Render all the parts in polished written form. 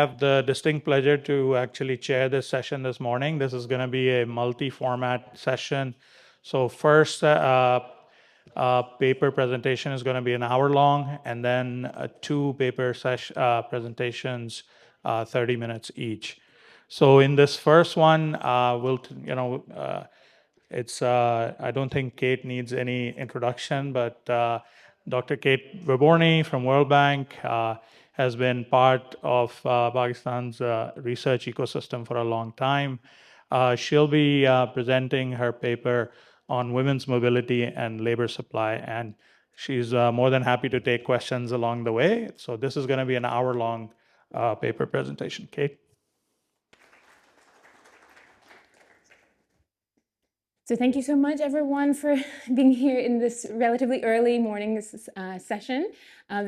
have the distinct pleasure to actually chair this session this morning. This is going to be a multi-format session. So first paper presentation is going to be an hour long, and then two paper presentations, 30 minutes each. So in this first one, it's I don't think Kate needs any introduction, but Dr. Kate Vyborny from World Bank has been part of Pakistan's research ecosystem for a long time. She'll be presenting her paper on women's mobility and labor supply, and she's more than happy to take questions along the way. So this is going to be an hour-long paper presentation. Kate? So thank you so much, everyone, for being here in this relatively early morning session.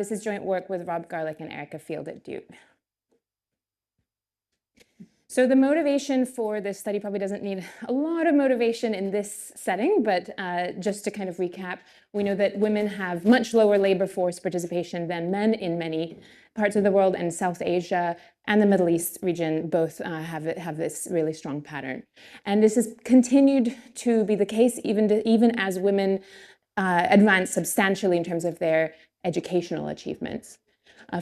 This is joint work with Rob Garlick and Erica Field at Duke. So the motivation for this study probably doesn't need a lot of motivation in this setting, but just to kind of recap, we know that women have much lower labor force participation than men in many parts of the world, and South Asia and the Middle East region both have this really strong pattern. And this has continued to be the case even as women advance substantially in terms of their educational achievements.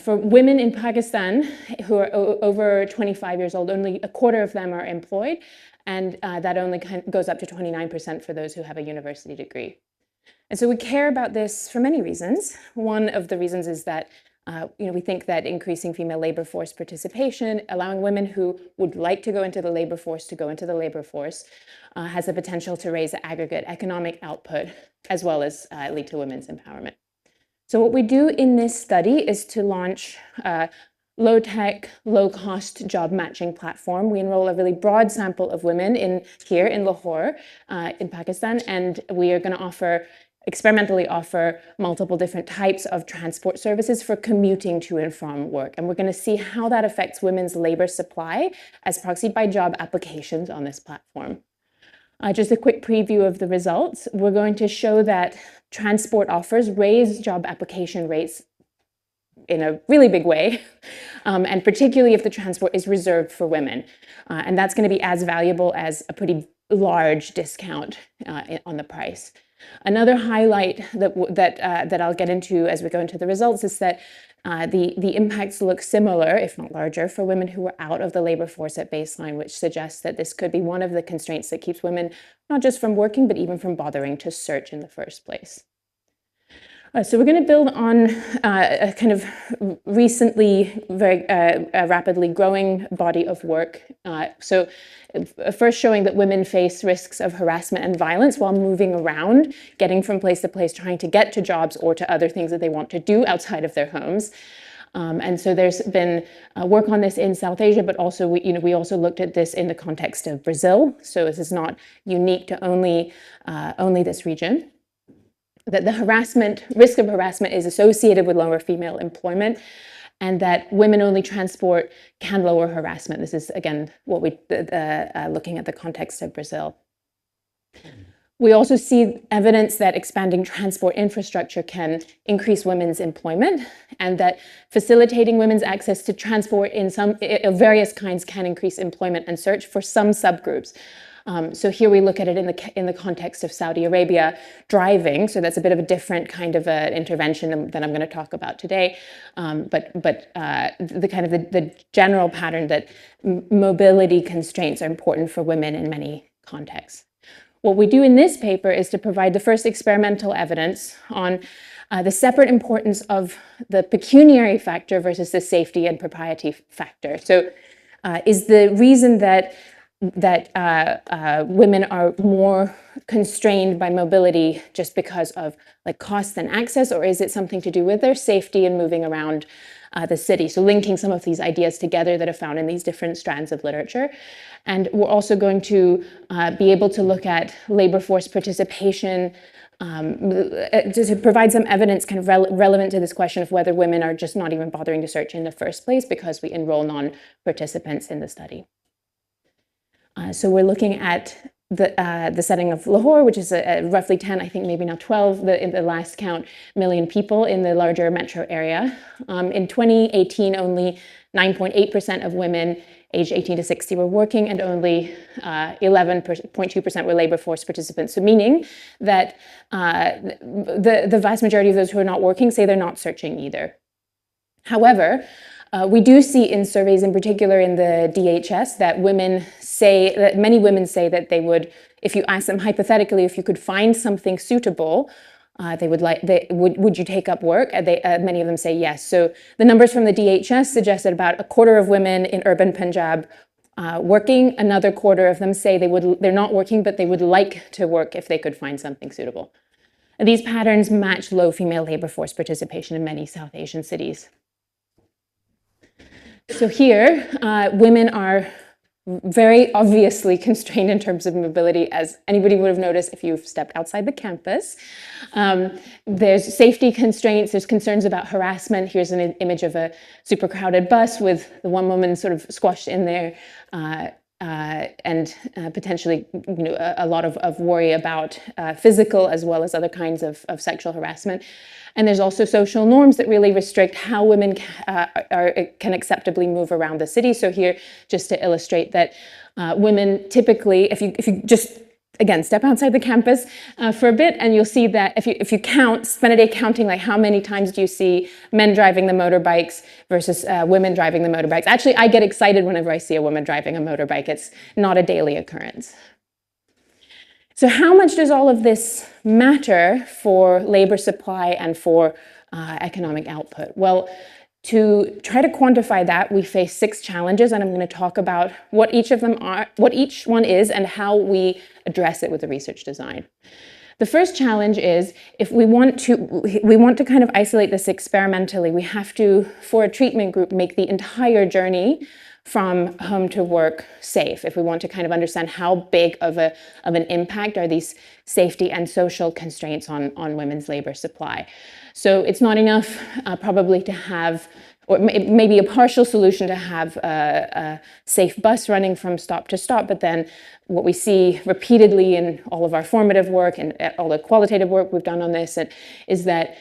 For women in Pakistan who are over 25 years old, only a quarter of them are employed, and that only goes up to 29% for those who have a university degree. And so we care about this for many reasons. One of the reasons is that we think that increasing female labor force participation, allowing women who would like to go into the labor force to go into the labor force, has the potential to raise the aggregate economic output as well as lead to women's empowerment. So what we do in this study is to launch a low-tech, low-cost job matching platform. We enroll a really broad sample of women here in Lahore, in Pakistan, and we are going to experimentally offer multiple different types of transport services for commuting to and from work. And we're going to see how that affects women's labor supply as proxied by job applications on this platform. Just a quick preview of the results. We're going to show that transport offers raise job application rates in a really big way, and particularly if the transport is reserved for women. And that's going to be as valuable as a pretty large discount on the price. Another highlight that I'll get into as we go into the results is that the impacts look similar, if not larger, for women who are out of the labor force at baseline, which suggests that this could be one of the constraints that keeps women not just from working, but even from bothering to search in the first place. So we're going to build on a kind of recently very rapidly growing body of work. So first showing that women face risks of harassment and violence while moving around, getting from place to place, trying to get to jobs or to other things that they want to do outside of their homes. And so there's been work on this in South Asia, but also we also looked at this in the context of Brazil. So this is not unique to only this region. That the risk of harassment is associated with lower female employment, and that women-only transport can lower harassment. This is, again, what we looking at the context of Brazil. We also see evidence that expanding transport infrastructure can increase women's employment, and that facilitating women's access to transport of various kinds can increase employment and search for some subgroups. So here we look at it in the context of Saudi Arabia driving. So that's a bit of a different kind of intervention than I'm going to talk about today. But the kind of the general pattern that mobility constraints are important for women in many contexts. What we do in this paper is to provide the first experimental evidence on the separate importance of the pecuniary factor versus the safety and propriety factor. So is the reason that women are more constrained by mobility just because of cost and access, or is it something to do with their safety and moving around the city? So linking some of these ideas together that are found in these different strands of literature. And we're also going to be able to look at labor force participation to provide some evidence kind of relevant to this question of whether women are just not even bothering to search in the first place because we enroll non-participants in the study. So we're looking at the setting of Lahore, which is roughly 10, I think maybe now 12, in the last count, million people in the larger metro area. In 2018, only 9.8% of women aged 18 to 60 were working, and only 11.2% were labor force participants. So meaning that the vast majority of those who are not working say they're not searching either. However, we do see in surveys, in particular in the DHS, that many women say that they would, if you ask them hypothetically, if you could find something suitable, would you take up work? Many of them say yes. So the numbers from the DHS suggest that about a quarter of women in urban Punjab working, another quarter of them say they're not working, but they would like to work if they could find something suitable. And these patterns match low female labor force participation in many South Asian cities. So here, women are very obviously constrained in terms of mobility, as anybody would have noticed if you've stepped outside the campus. There's safety constraints, there's concerns about harassment. Here's an image of a super crowded bus with the one woman sort of squashed in there, and potentially a lot of worry about physical as well as other kinds of sexual harassment. And there's also social norms that really restrict how women can acceptably move around the city. So here, just to illustrate that women typically, if you just, again, step outside the campus for a bit, and you'll see that if you spend a day counting, like how many times do you see men driving the motorbikes versus women driving the motorbikes. Actually, I get excited whenever I see a woman driving a motorbike. It's not a daily occurrence. So how much does all of this matter for labor supply and for economic output? Well, to try to quantify that, we face 6 challenges, and I'm going to talk about what each one is, and how we address it with the research design. The first challenge is, if we want to kind of isolate this experimentally, we have to, for a treatment group, make the entire journey from home to work safe. If we want to kind of understand how big of an impact are these safety and social constraints on women's labor supply. So it's not enough probably to have, or maybe a partial solution to have a safe bus running from stop to stop, but then what we see repeatedly in all of our formative work and all the qualitative work we've done on this is that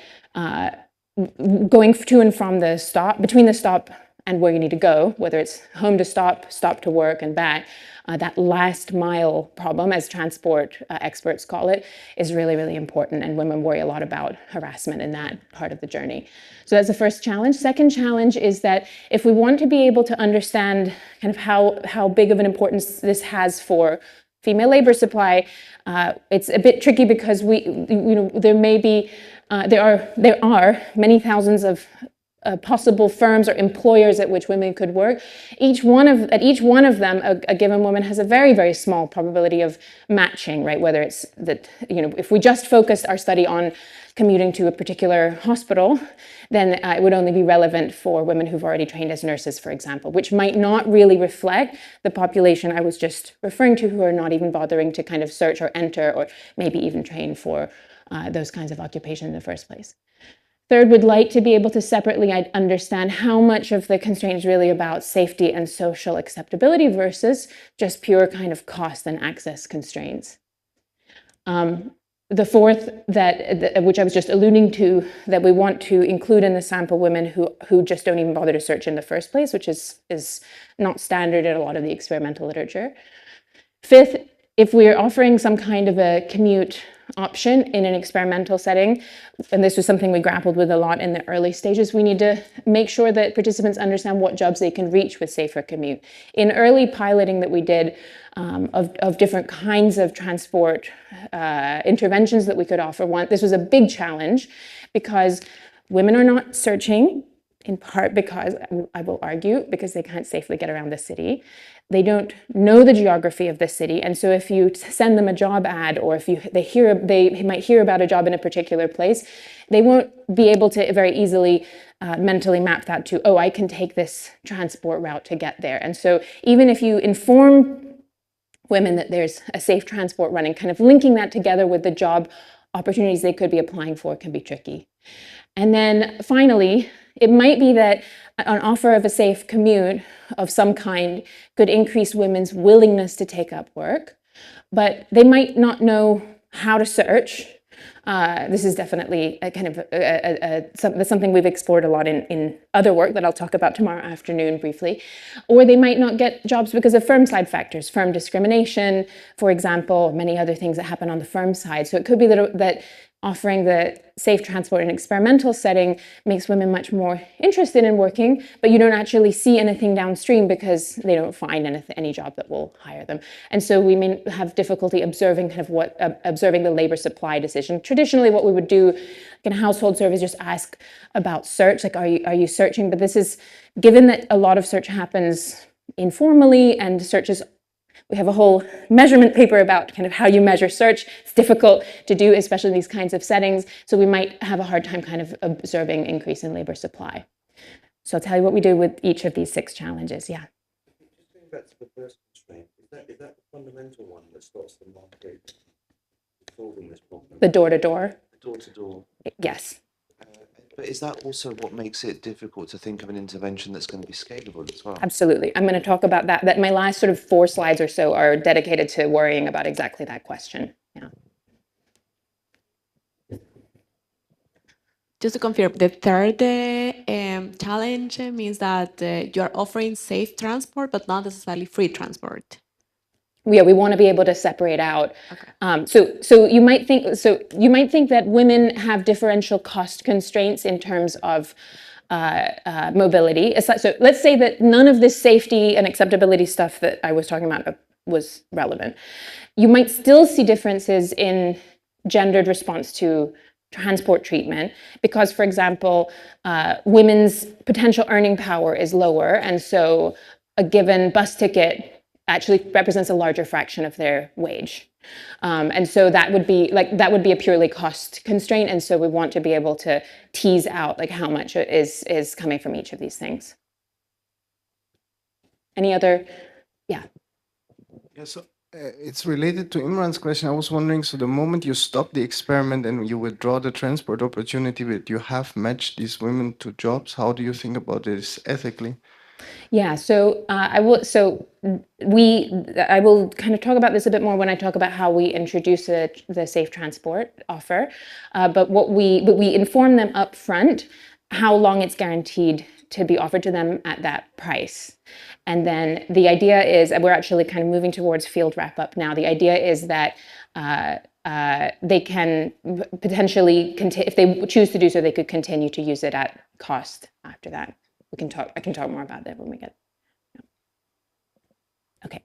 going to and from the stop, between the stop and where you need to go, whether it's home to stop, stop to work and back, that last mile problem, as transport experts call it, is really, really important. And women worry a lot about harassment in that part of the journey. So that's the first challenge. Second challenge is that if we want to be able to understand kind of how big of an importance this has for female labor supply, it's a bit tricky because there are many thousands of possible firms or employers at which women could work. At each one of them, a given woman has a very, very small probability of matching, right? Whether it's that, if we just focused our study on commuting to a particular hospital, then it would only be relevant for women who've already trained as nurses, for example, which might not really reflect the population I was just referring to, who are not even bothering to kind of search or enter or maybe even train for those kinds of occupation in the first place. Third, would like to be able to separately understand how much of the constraint is really about safety and social acceptability versus just pure kind of cost and access constraints. The fourth, which I was just alluding to, that we want to include in the sample women who just don't even bother to search in the first place, which is not standard in a lot of the experimental literature. Fifth, if we're offering some kind of a commute option in an experimental setting, and this was something we grappled with a lot in the early stages, we need to make sure that participants understand what jobs they can reach with safer commute. In early piloting that we did of different kinds of transport interventions that we could offer, this was a big challenge because women are not searching, in part because, I will argue, because they can't safely get around the city. They don't know the geography of the city, and so if you send them a job ad, or if they might hear about a job in a particular place, they won't be able to very easily mentally map that to, oh, I can take this transport route to get there. And so even if you inform women that there's a safe transport running, kind of linking that together with the job opportunities they could be applying for can be tricky. And then finally, it might be that an offer of a safe commute of some kind could increase women's willingness to take up work, but they might not know how to search. This is definitely a kind of something we've explored a lot in other work that I'll talk about tomorrow afternoon briefly. Or they might not get jobs because of firm-side factors, firm discrimination, for example, many other things that happen on the firm side. So it could be that offering the safe transport in an experimental setting makes women much more interested in working, but you don't actually see anything downstream because they don't find any job that will hire them. And so we may have difficulty observing observing the labor supply decision. Traditionally, what we would do in a household survey is just ask about search, like, are you searching? But this is, given that a lot of search happens informally and search is, we have a whole measurement paper about kind of how you measure search. It's difficult to do, especially in these kinds of settings. So we might have a hard time kind of observing increase in labor supply. So I'll tell you what we do with each of these 6 challenges. Yeah. Just going back to the first constraint, is that the fundamental one that stops the market solving this problem? The door-to-door? The door-to-door. Yes. But is that also what makes it difficult to think of an intervention that's going to be scalable as well? Absolutely. I'm going to talk about that. My last sort of 4 slides or so are dedicated to worrying about exactly that question. Yeah. Just to confirm, the third challenge means that you are offering safe transport, but not necessarily free transport. Yeah, we want to be able to separate out. Okay. So you might think that women have differential cost constraints in terms of mobility. So let's say that none of this safety and acceptability stuff that I was talking about was relevant. You might still see differences in gendered response to transport treatment because, for example, women's potential earning power is lower, and so a given bus ticket actually represents a larger fraction of their wage. And so that would be a purely cost constraint. And so we want to be able to tease out like how much is coming from each of these things. Any other? Yeah. Yeah, so it's related to Imran's question. I was wondering, so the moment you stop the experiment and you withdraw the transport opportunity, but you have matched these women to jobs, how do you think about this ethically? Yeah, so I will kind of talk about this a bit more when I talk about how we introduce the safe transport offer. But we inform them up front how long it's guaranteed to be offered to them at that price. And then the idea is, we're actually kind of moving towards field wrap up now. The idea is that they can potentially, if they choose to do so, they could continue to use it at cost after that. I can talk more about that when we get. Okay.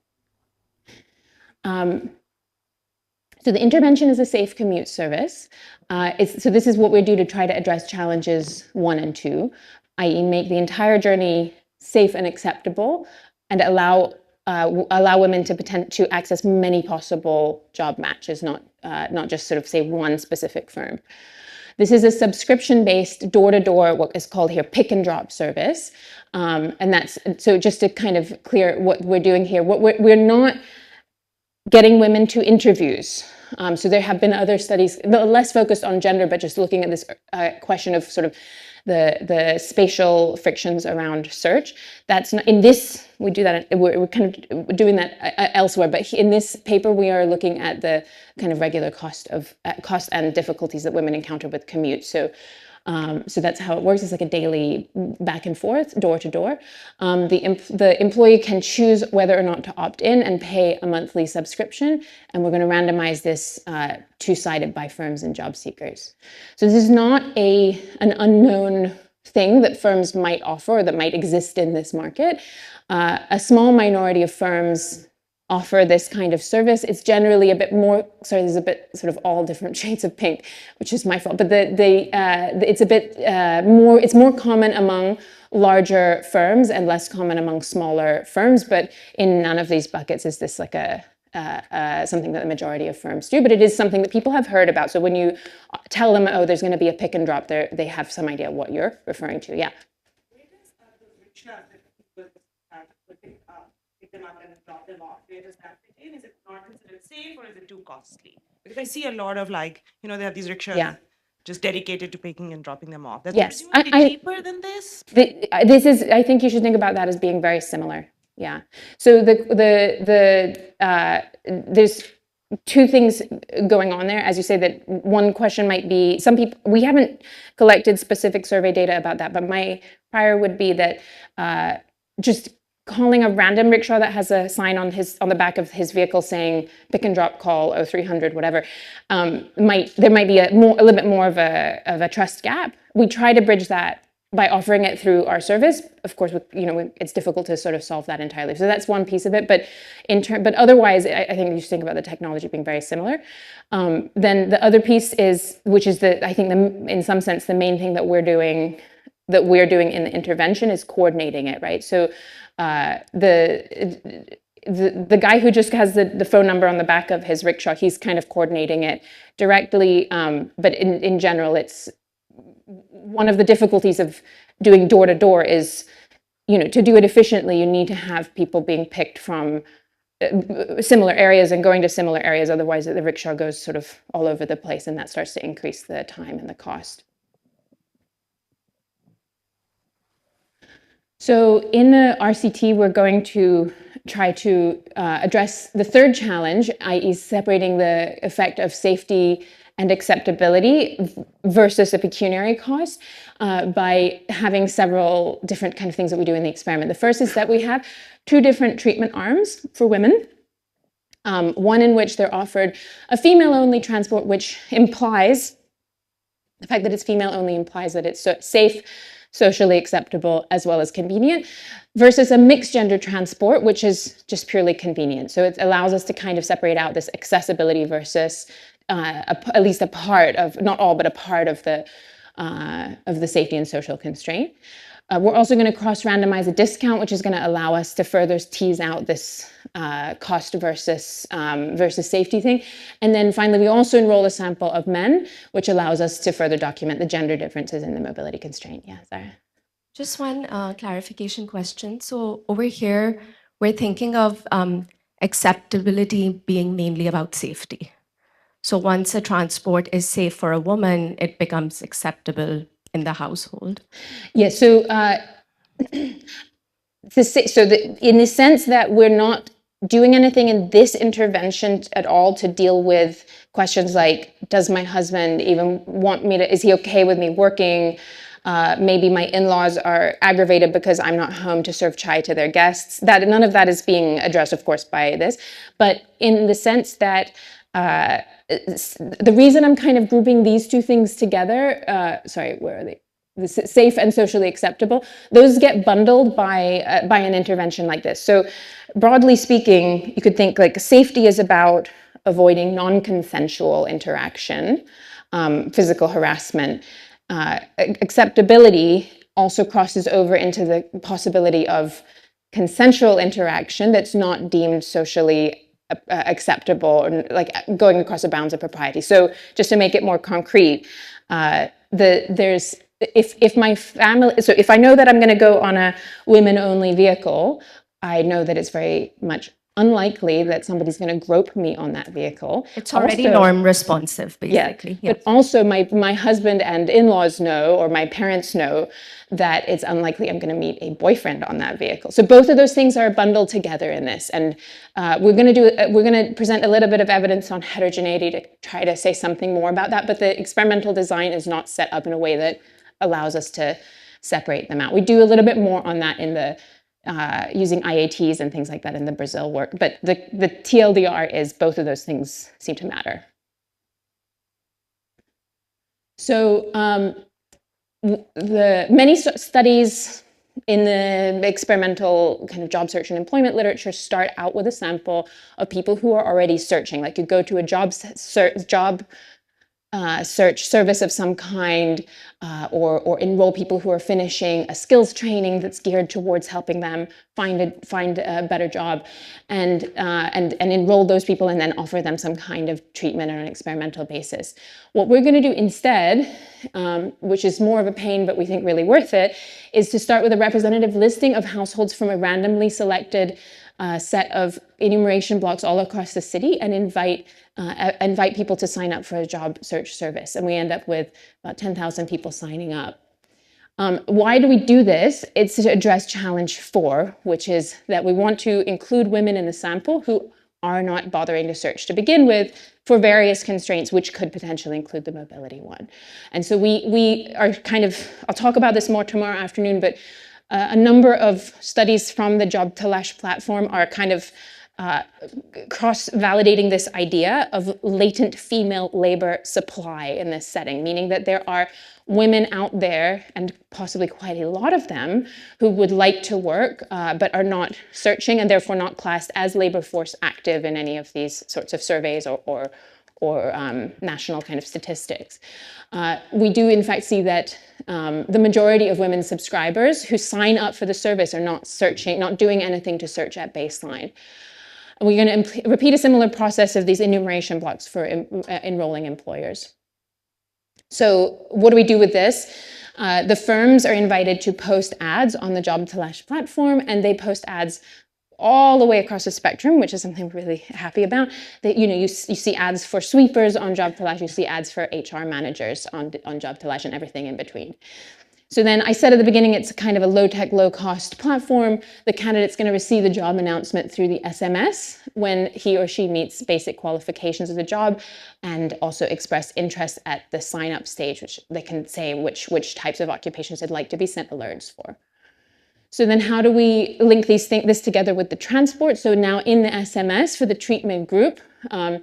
So the intervention is a safe commute service. So this is what we do to try to address challenges 1 and 2, i.e. make the entire journey safe and acceptable, and allow women to access many possible job matches, not just sort of say one specific firm. This is a subscription-based door-to-door, what is called here pick and drop service. And that's, so just to kind of clear what we're doing here, we're not getting women to interviews. So there have been other studies, less focused on gender, but just looking at this question of sort of the spatial frictions around search. That's not, in this, we do that, we're kind of doing that elsewhere, but in this paper we are looking at the kind of regular cost and difficulties that women encounter with commute. So that's how it works. It's like a daily back and forth, door to door. The employee can choose whether or not to opt in and pay a monthly subscription. And we're going to randomize this 2-sided by firms and job seekers. So this is not an unknown thing that firms might offer or that might exist in this market. A small minority of firms offer this kind of service. It's generally a bit more, sorry, there's a bit sort of all different shades of pink, which is my fault, but it's a bit more, it's more common among larger firms and less common among smaller firms, but in none of these buckets is this like something that the majority of firms do, but it is something that people have heard about. So when you tell them, oh, there's going to be a pick and drop, they have some idea what you're referring to. Yeah. Them up and drop them off? Where does that fit in? Is it not considered safe or is it too costly? Because I see a lot of they have these rickshaws just dedicated to picking and dropping them off. That's presumably cheaper than this? This is, I think you should think about that as being very similar. Yeah. So there's two things going on there. As you say, that one question might be, some people, we haven't collected specific survey data about that, but my prior would be that just calling a random rickshaw that has a sign on the back of his vehicle saying pick and drop call 0300 whatever, there might be a little bit more of a trust gap. We try to bridge that by offering it through our service. Of course, it's difficult to sort of solve that entirely. So that's one piece of it. But otherwise, I think you should think about the technology being very similar. Then the other piece is, which is I think in some sense the main thing that we're doing in the intervention is coordinating it, right? So the guy who just has the phone number on the back of his rickshaw, he's kind of coordinating it directly. But in general, it's one of the difficulties of doing door to door is, to do it efficiently, you need to have people being picked from similar areas and going to similar areas. Otherwise, the rickshaw goes sort of all over the place, and that starts to increase the time and the cost. So in the RCT, we're going to try to address the third challenge, i.e. separating the effect of safety and acceptability versus the pecuniary cost by having several different kind of things that we do in the experiment. The first is that we have two different treatment arms for women. One in which they're offered a female-only transport, which implies, the fact that it's female-only implies that it's safe, socially acceptable, as well as convenient, versus a mixed gender transport, which is just purely convenient. So it allows us to kind of separate out this accessibility versus at least a part of, not all, but a part of the safety and social constraint. We're also going to cross-randomize a discount, which is going to allow us to further tease out this cost versus safety thing. And then finally, we also enroll a sample of men, which allows us to further document the gender differences in the mobility constraint. Yeah, sorry. Just one clarification question. So over here, we're thinking of acceptability being mainly about safety. So once a transport is safe for a woman, it becomes acceptable in the household. Yeah, so in the sense that we're not doing anything in this intervention at all to deal with questions like, does my husband even want me to, is he okay with me working? Maybe my in-laws are aggravated because I'm not home to serve chai to their guests. None of that is being addressed, of course, by this. But in the sense that the reason I'm kind of grouping these two things together, where are they? The safe and socially acceptable, those get bundled by an intervention like this. So broadly speaking, you could think like safety is about avoiding non-consensual interaction, physical harassment. Acceptability also crosses over into the possibility of consensual interaction that's not deemed socially acceptable, or like going across the bounds of propriety. So just to make it more concrete, if my family, so if I know that I'm going to go on a women-only vehicle, I know that it's very much unlikely that somebody's going to grope me on that vehicle. It's already norm responsive, basically. Yeah, but also my husband and in-laws know, or my parents know, that it's unlikely I'm going to meet a boyfriend on that vehicle. So both of those things are bundled together in this, and we're going to present a little bit of evidence on heterogeneity to try to say something more about that. But the experimental design is not set up in a way that allows us to separate them out. We do a little bit more on that in the using IATs and things like that in the Brazil work. But the TLDR is both of those things seem to matter. So the many studies in the experimental kind of job search and employment literature start out with a sample of people who are already searching. Like you go to a job search service of some kind, or enroll people who are finishing a skills training that's geared towards helping them find a better job, and enroll those people and then offer them some kind of treatment on an experimental basis. What we're going to do instead, which is more of a pain but we think really worth it, is to start with a representative listing of households from a randomly selected set of enumeration blocks all across the city, and invite people to sign up for a job search service. And we end up with about 10,000 people signing up. Why do we do this? It's to address challenge 4, which is that we want to include women in the sample who are not bothering to search to begin with for various constraints, which could potentially include the mobility one. And so we are kind of, I'll talk about this more tomorrow afternoon, but a number of studies from the Job Talash platform are kind of cross-validating this idea of latent female labor supply in this setting, meaning that there are women out there, and possibly quite a lot of them, who would like to work but are not searching and therefore not classed as labor force active in any of these sorts of surveys or national kind of statistics. We do in fact see that the majority of women subscribers who sign up for the service are not searching, not doing anything to search at baseline. We're going to repeat a similar process of these enumeration blocks for enrolling employers. So what do we do with this? The firms are invited to post ads on the Job Talash platform, and they post ads all the way across the spectrum, which is something we're really happy about. That, you know, you see ads for sweepers on Job Talash, you see ads for HR managers on Job Talash, and everything in between. So then I said at the beginning, it's kind of a low-tech, low-cost platform. The candidate's going to receive the job announcement through the SMS when he or she meets basic qualifications of the job, and also express interest at the sign-up stage, which they can say which types of occupations they'd like to be sent alerts for. So then how do we link this together with the transport? So now in the SMS for the treatment group, all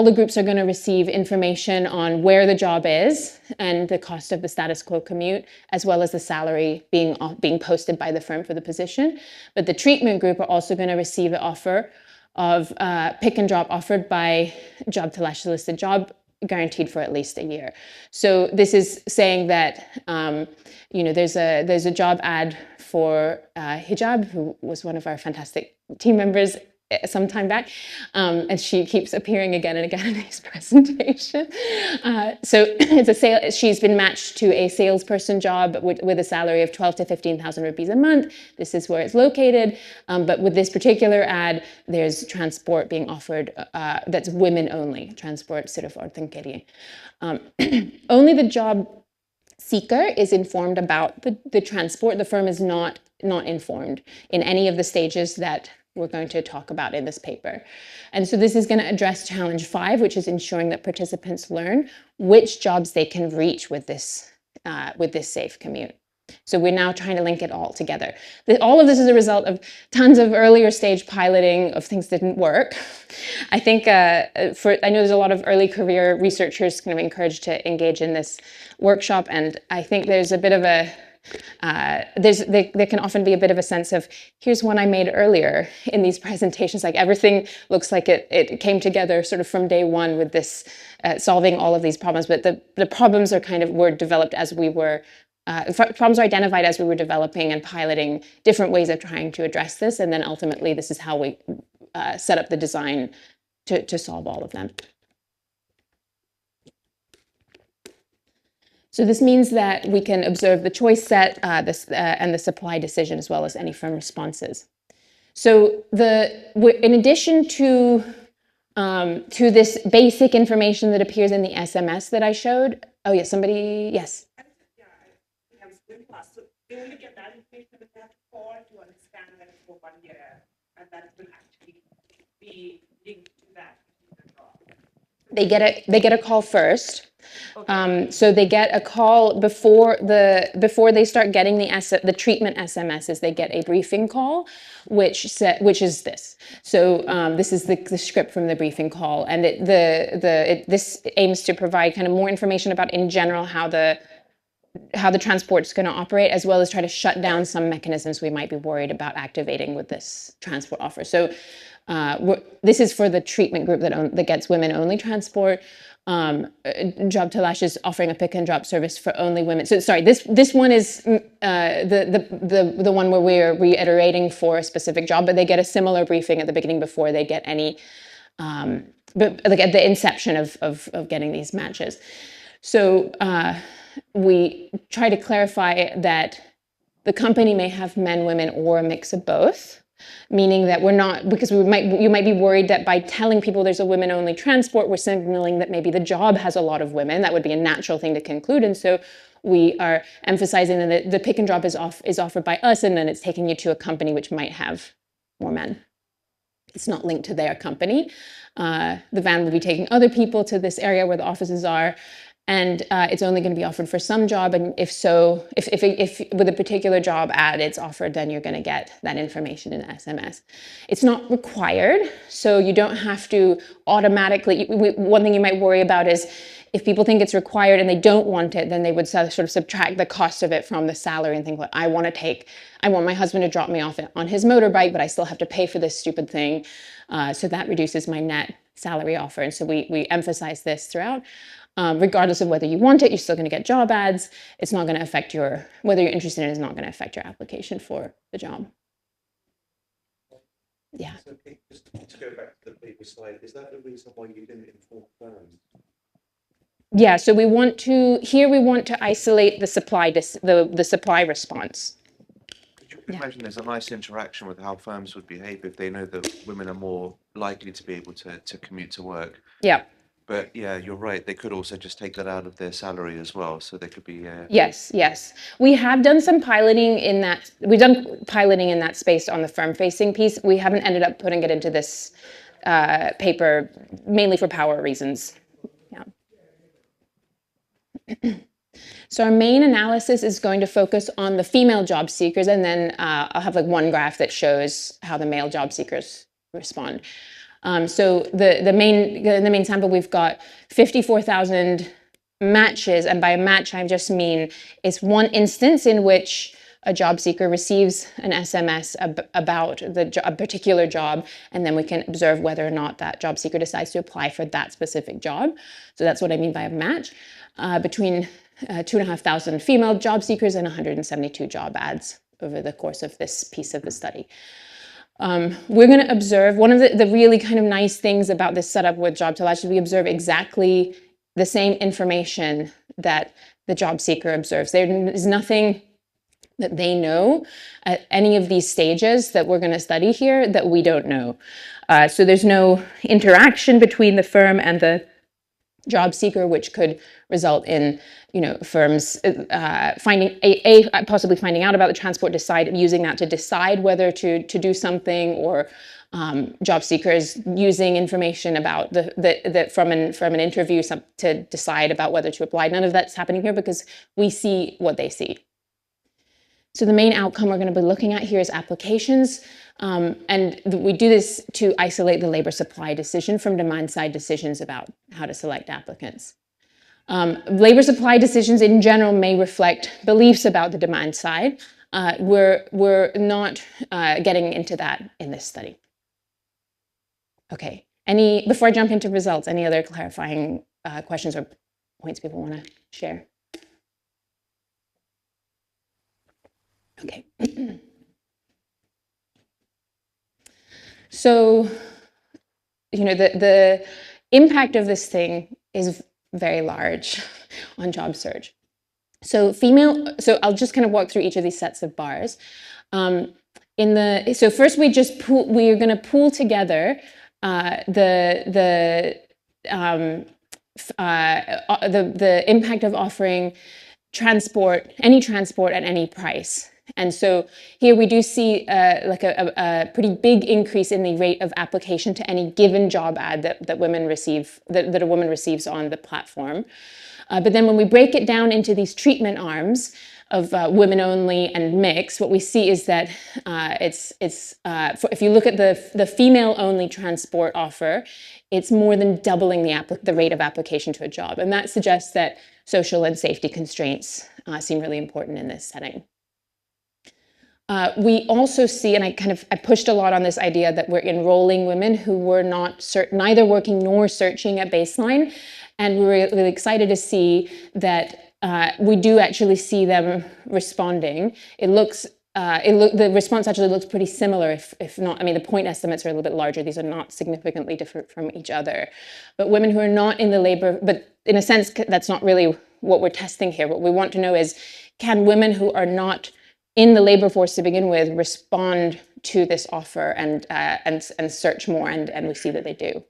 the groups are going to receive information on where the job is and the cost of the status quo commute, as well as the salary being posted by the firm for the position. But the treatment group are also going to receive an offer of pick and drop offered by Job Talash listed job, guaranteed for at least a year. So this is saying that you know, there's a job ad for Hijab, who was one of our fantastic team members some time back, and she keeps appearing again and again in these presentations. So it's she's been matched to a salesperson job with a salary of 12 to 15,000 rupees a month. This is where it's located. But with this particular ad, there's transport being offered that's women only, transport sirf aurtan ke liye. Only the job seeker is informed about the transport. The firm is not informed in any of the stages that we're going to talk about in this paper. And so this is going to address challenge 5, which is ensuring that participants learn which jobs they can reach with this safe commute. So we're now trying to link it all together. All of this is a result of tons of earlier stage piloting of things that didn't work. I think I know there's a lot of early career researchers kind of encouraged to engage in this workshop, and I think there's a bit of a there can often be a bit of a sense of, here's one I made earlier in these presentations, like everything looks like it came together sort of from day one with this solving all of these problems, but the problems are were developed as we were problems are identified as we were developing and piloting different ways of trying to address this, and then ultimately this is how we set up the design to solve all of them. So this means that we can observe the choice set and the supply decision, as well as any firm responses. So in addition to this basic information that appears in the SMS that I showed, oh yes, somebody, yes. Yeah, I have swim class. So they only get that information, but they have to call to understand that it's for 1 year, and that will actually be linked to that. They get a call first. Okay. So they get a call before they start getting the treatment SMSs. They get a briefing call, which is this. So this is the script from the briefing call, and this aims to provide kind of more information about in general how the transport's going to operate, as well as try to shut down some mechanisms we might be worried about activating with this transport offer. So this is for the treatment group that gets women-only transport. Job Talash is offering a pick and drop service for only women. So sorry, this one is the one where we're reiterating for a specific job, but they get a similar briefing at the beginning before they get any, but like at the inception of getting these matches. So we try to clarify that the company may have men, women, or a mix of both. Meaning that we're not, because you might be worried that by telling people there's a women-only transport, we're signaling that maybe the job has a lot of women. That would be a natural thing to conclude, and so we are emphasizing that the pick and drop is offered by us, and then it's taking you to a company which might have more men. It's not linked to their company. The van will be taking other people to this area where the offices are, and it's only going to be offered for some job. And if with a particular job ad it's offered, then you're going to get that information in SMS. It's not required, so you don't have to automatically. One thing you might worry about is if people think it's required and they don't want it, then they would sort of subtract the cost of it from the salary and think, well, I want my husband to drop me off on his motorbike, but I still have to pay for this stupid thing. So that reduces my net salary offer. And so we emphasize this throughout. Regardless of whether you want it, you're still going to get job ads. It's not going to affect whether you're interested in it is not going to affect your application for the job. Yeah. So just to go back to the previous slide, is that the reason why you didn't inform firms? Yeah, so we want to isolate the supply the supply response. Could you imagine there's a nice interaction with how firms would behave if they know that women are more likely to be able to commute to work? Yeah. But yeah, you're right. They could also just take that out of their salary as well. So they could be. Yes. We have done some piloting in that. We've done piloting in that space on the firm-facing piece. We haven't ended up putting it into this paper, mainly for power reasons. Yeah. So our main analysis is going to focus on the female job seekers, and then I'll have like one graph that shows how the male job seekers respond. So the main sample, we've got 54,000 matches, and by a match I just mean it's one instance in which a job seeker receives an SMS about a particular job, and then we can observe whether or not that job seeker decides to apply for that specific job. So that's what I mean by a match, between 2,500 female job seekers and 172 job ads over the course of this piece of the study. We're going to observe, one of the really kind of nice things about this setup with Job Tillage is we observe exactly the same information that the job seeker observes. There is nothing that they know at any of these stages that we're going to study here that we don't know. So there's no interaction between the firm and the job seeker, which could result in, firms possibly finding out about the transport, using that to decide whether to do something, or job seekers using information about from an interview to decide about whether to apply. None of that's happening here because we see what they see. So the main outcome we're going to be looking at here is applications. And we do this to isolate the labor supply decision from demand-side decisions about how to select applicants. Labor supply decisions in general may reflect beliefs about the demand side. We're not getting into that in this study. Okay, before I jump into results, any other clarifying questions or points people want to share? Okay. So, the impact of this thing is very large on job search. So I'll just kind of walk through each of these sets of bars. So first we're going to pool together the impact of offering any transport at any price. And so here we do see a pretty big increase in the rate of application to any given job ad that a woman receives on the platform. But then when we break it down into these treatment arms of women only and mix, what we see is that if you look at the female only transport offer, it's more than doubling the rate of application to a job. And that suggests that social and safety constraints seem really important in this setting. We also see, and I pushed a lot on this idea that we're enrolling women who were neither working nor searching at baseline, and we're really excited to see that we do actually see them responding. The response actually looks pretty similar, if not, the point estimates are a little bit larger. These are not significantly different from each other. But women who are not in the labor, but in a sense, that's not really what we're testing here. What we want to know is, can women who are not in the labor force to begin with respond to this offer and search more, and we see that they do.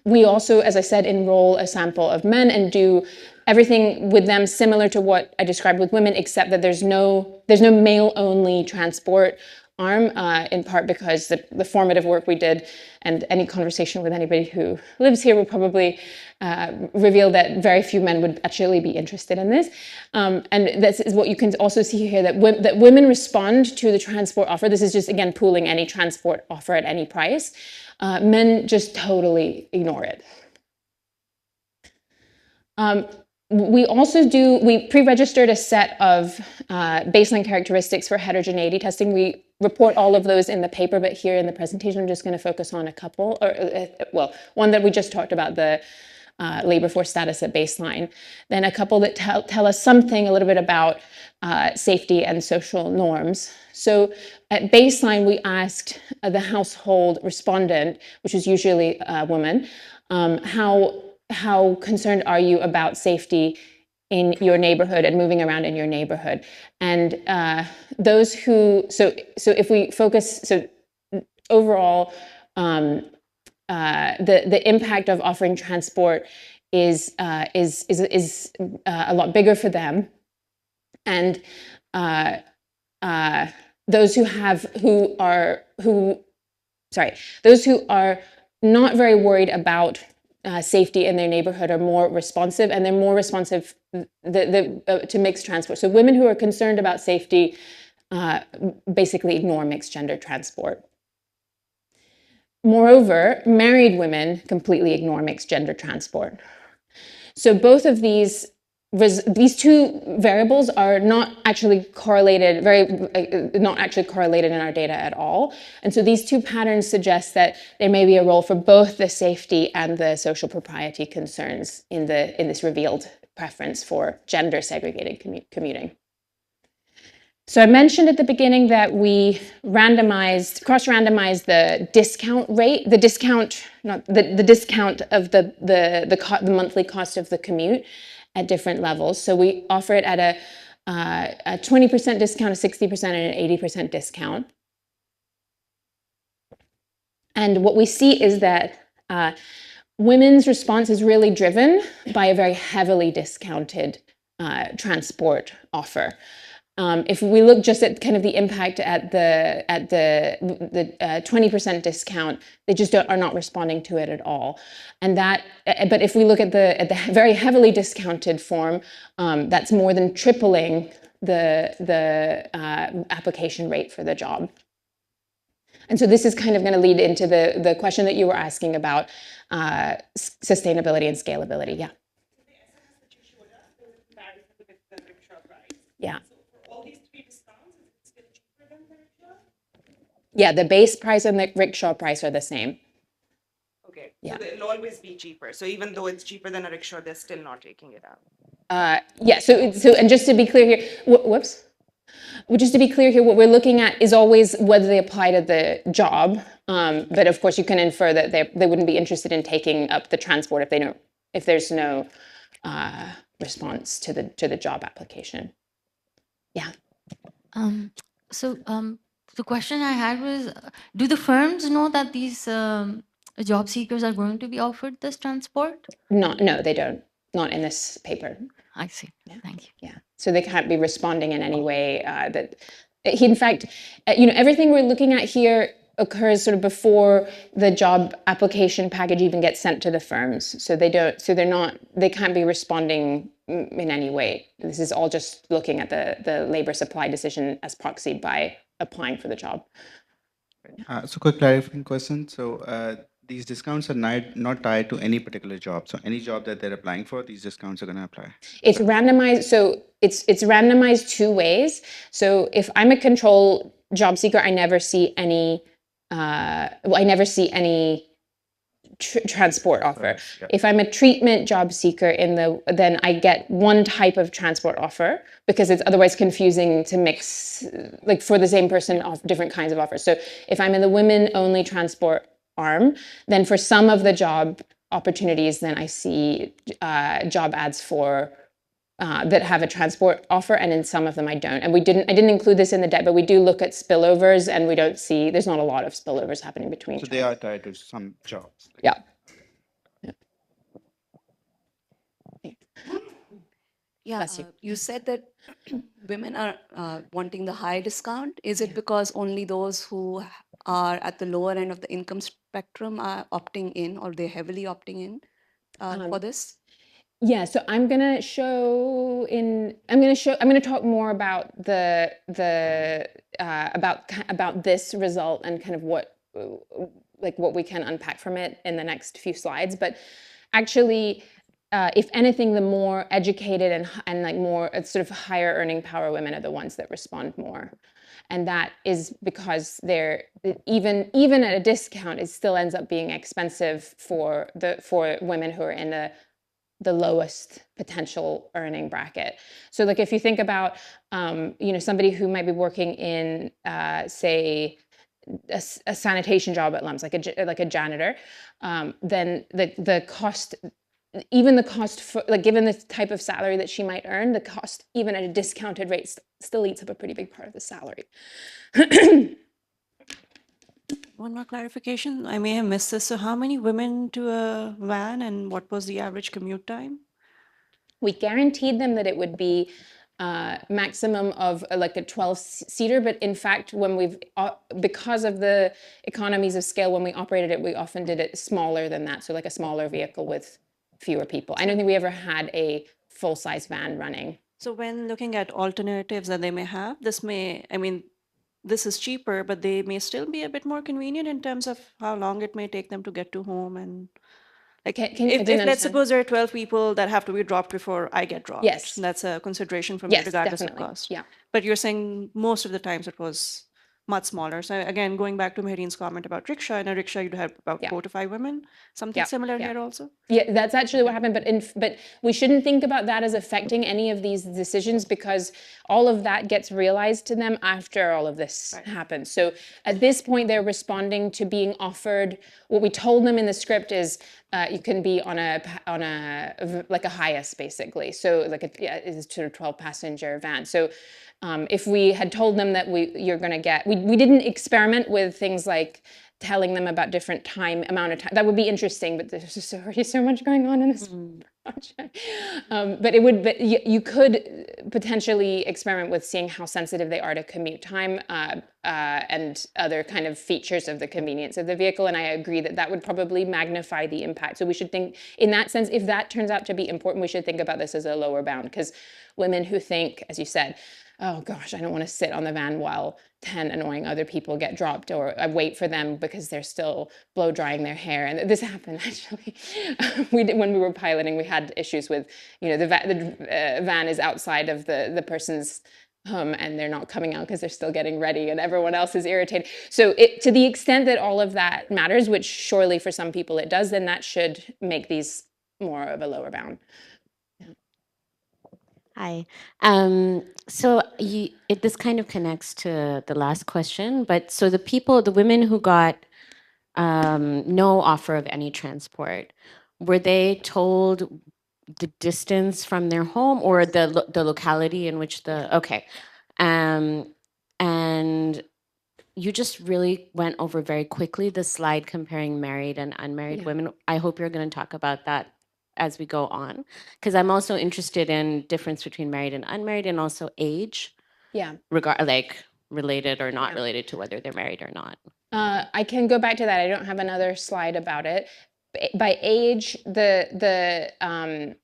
We also, as I said, enroll a sample of men and do everything with them similar to what I described with women, except that there's no male-only transport arm, in part because the formative work we did, and any conversation with anybody who lives here will probably reveal that very few men would actually be interested in this. And this is what you can also see here, that women respond to the transport offer. This is just, again, pooling any transport offer at any price. Men just totally ignore it. We pre-registered a set of baseline characteristics for heterogeneity testing. We report all of those in the paper, but here in the presentation, I'm just going to focus on a couple, one that we just talked about, the labor force status at baseline. Then a couple that tell us something a little bit about safety and social norms. So at baseline, we asked the household respondent, which is usually a woman, how concerned are you about safety in your neighborhood and moving around in your neighborhood? And those who, so if we focus, so overall, the impact of offering transport is a lot bigger for them. And those who are not very worried about safety in their neighborhood are more responsive, and they're more responsive to mixed transport. So women who are concerned about safety basically ignore mixed gender transport. Moreover, married women completely ignore mixed gender transport. So both of these two variables are not actually correlated, not actually correlated in our data at all. And so these two patterns suggest that there may be a role for both the safety and the social propriety concerns in this revealed preference for gender segregated commuting. So I mentioned at the beginning that we cross-randomized the discount rate, the discount of the monthly cost of the commute at different levels. So we offer it at a 20% discount, a 60%, and an 80% discount. And what we see is that women's response is really driven by a very heavily discounted transport offer. If we look just at kind of the impact at the 20% discount, they just are not responding to it at all. And but if we look at the very heavily discounted form, that's more than tripling the application rate for the job. And so this is kind of going to lead into the question that you were asking about sustainability and scalability. Yeah. Yeah. Yeah, the base price and the rickshaw price are the same. Okay, yeah. So they'll always be cheaper. So even though it's cheaper than a rickshaw, they're still not taking it out. Yeah, so and just to be clear here, just to be clear here, what we're looking at is always whether they apply to the job. But of course, you can infer that they wouldn't be interested in taking up the transport if there's no response to the job application. Yeah. The question I had was, do the firms know that these job seekers are going to be offered this transport? No, they don't. Not in this paper. I see. Yeah. Thank you. Yeah. So they can't be responding in any way in fact, everything we're looking at here occurs sort of before the job application package even gets sent to the firms. So they can't be responding in any way. This is all just looking at the labor supply decision as proxied by applying for the job. So quick clarifying question. So these discounts are not tied to any particular job. So any job that they're applying for, these discounts are going to apply. It's randomized. So it's randomized two ways. So if I'm a control job seeker, I never see any transport offer. Yeah. If I'm a treatment job seeker then I get one type of transport offer, because it's otherwise confusing to mix, like for the same person, different kinds of offers. So if I'm in the women only transport arm, then for some of the job opportunities, then I see job ads for that have a transport offer, and in some of them I don't. And I didn't include this in the deck, but we do look at spillovers, and there's not a lot of spillovers happening between. So jobs. They are tied to some jobs. Yeah. Yeah, Bless you. you said that women are wanting the high discount. Is it because only those who are at the lower end of the income spectrum are opting in, or they're heavily opting in for this? Yeah, so I'm gonna show in. I'm gonna talk more about about this result and kind of what what we can unpack from it in the next few slides. But actually, if anything, the more educated and like more sort of higher earning power women are the ones that respond more. And that is because they're even at a discount, it still ends up being expensive for women who are in the lowest potential earning bracket. So like if you think about somebody who might be working in say a sanitation job at LUMS, like a janitor, then the cost, even the cost for, like, given the type of salary that she might earn, the cost even at a discounted rate still eats up a pretty big part of the salary. One more clarification. I may have missed this. So how many women to a van, and what was the average commute time? We guaranteed them that it would be maximum of like a 12-seater, but in fact, when we've because of the economies of scale, when we operated it, we often did it smaller than that, so like a smaller vehicle with fewer people. I don't think we ever had a full-size van running. So when looking at alternatives that they may have, this may, I mean, this is cheaper, but they may still be a bit more convenient in terms of how long it may take them to get to home. And like, if let's suppose there are 12 people that have to be dropped before I get dropped. Yes. That's a consideration for me, regardless definitely. of cost. Yeah. But you're saying most of the times it was much smaller. So again, going back to Mehreen's comment about rickshaw, in a rickshaw you'd have about 4 to 5 women. Something similar here also? Yeah, that's actually what happened. But we shouldn't think about that as affecting any of these decisions, because all of that gets realized to them after all of this happens. So at this point, they're responding to being offered. What we told them in the script is you can be on a like a highest, basically. So like it's sort of 12-passenger van. So if we had told them that you're going to get, we didn't experiment with things like telling them about different amount of time. That would be interesting, but there's just already so much going on in this project. But you could potentially experiment with seeing how sensitive they are to commute time and other kind of features of the convenience of the vehicle. And I agree that would probably magnify the impact. So we should think, in that sense, if that turns out to be important, we should think about this as a lower bound, because women who think, as you said, oh gosh, I don't want to sit on the van while 10 annoying other people get dropped, or I wait for them because they're still blow drying their hair. And this happened actually. When we were piloting, we had issues with, the van is outside of the person's home and they're not coming out because they're still getting ready and everyone else is irritated. So to the extent that all of that matters, which surely for some people it does, then that should make these more of a lower bound. Hi. So this kind of connects to the last question, but so the women who got no offer of any transport, were they told the distance from their home or the locality in which okay. And you just really went over very quickly the slide comparing married and unmarried women. I hope you're going to talk about that as we go on, because I'm also interested in difference between married and unmarried, and also age. Yeah. Related or not related to whether they're married or not. I can go back to that. I don't have another slide about it. By age, I'll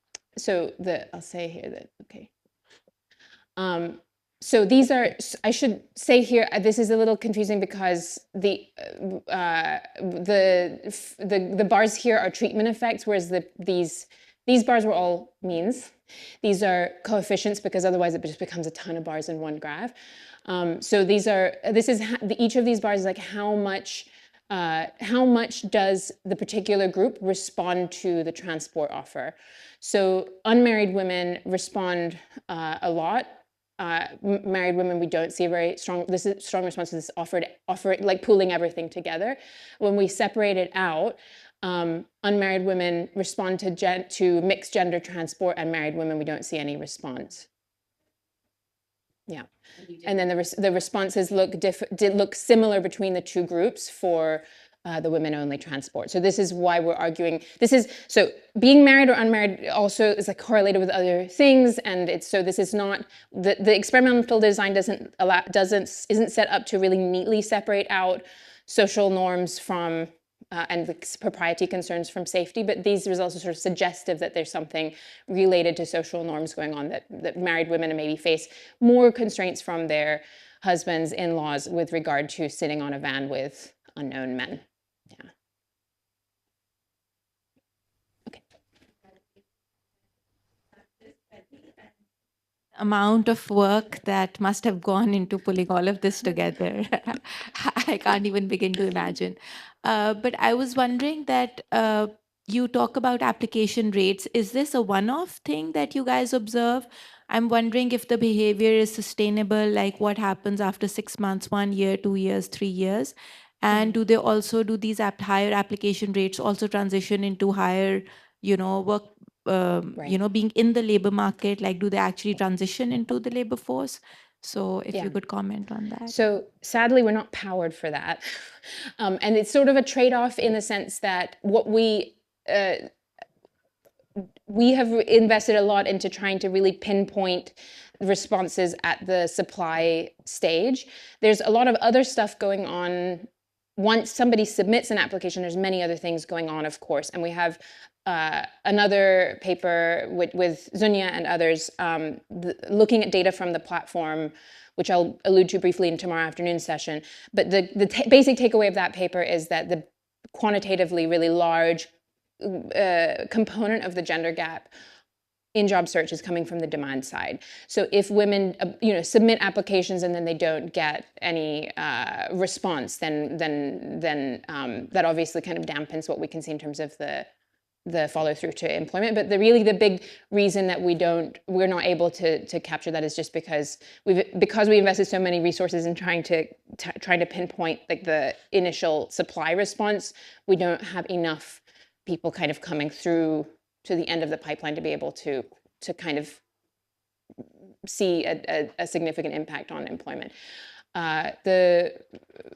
say here that, okay. So these are, I should say here, this is a little confusing because the bars here are treatment effects, whereas these bars were all means. These are coefficients, because otherwise it just becomes a ton of bars in one graph. So each of these bars is like how much does the particular group respond to the transport offer? So unmarried women respond a lot. Married women, we don't see a very strong response to this offer like pooling everything together. When we separate it out, unmarried women respond to mixed gender transport, and married women, we don't see any response. Yeah, and then the responses look similar between the two groups for the women-only transport. So this is why we're arguing. So being married or unmarried also is like correlated with other things, and this is not the experimental design isn't set up to really neatly separate out social norms from and the propriety concerns from safety, but these results are sort of suggestive that there's something related to social norms going on, that married women maybe face more constraints from their husbands, in-laws with regard to sitting on a van with unknown men. Yeah. Okay. Amount of work that must have gone into pulling all of this together. I can't even begin to imagine. But I was wondering that you talk about application rates. Is this a one-off thing that you guys observe? I'm wondering if the behavior is sustainable, like what happens after 6 months, 1 year, 2 years, 3 years? And do they also, do these higher application rates also transition into higher, work, being in the labor market? Like, do they actually transition into the labor force? So if you could comment on that. So sadly, we're not powered for that. And it's sort of a trade-off in the sense that what we have invested a lot into trying to really pinpoint responses at the supply stage. There's a lot of other stuff going on. Once somebody submits an application, there's many other things going on, of course. And we have another paper with Zunia and others looking at data from the platform, which I'll allude to briefly in tomorrow afternoon's session. But the basic takeaway of that paper is that the quantitatively really large component of the gender gap in job search is coming from the demand side. So if women, submit applications and then they don't get any response, then that obviously kind of dampens what we can see in terms of the follow through to employment. But the big reason that we're not able to capture that is just because we invested so many resources in trying to pinpoint like the initial supply response. We don't have enough people kind of coming through to the end of the pipeline to be able to kind of see a significant impact on employment. The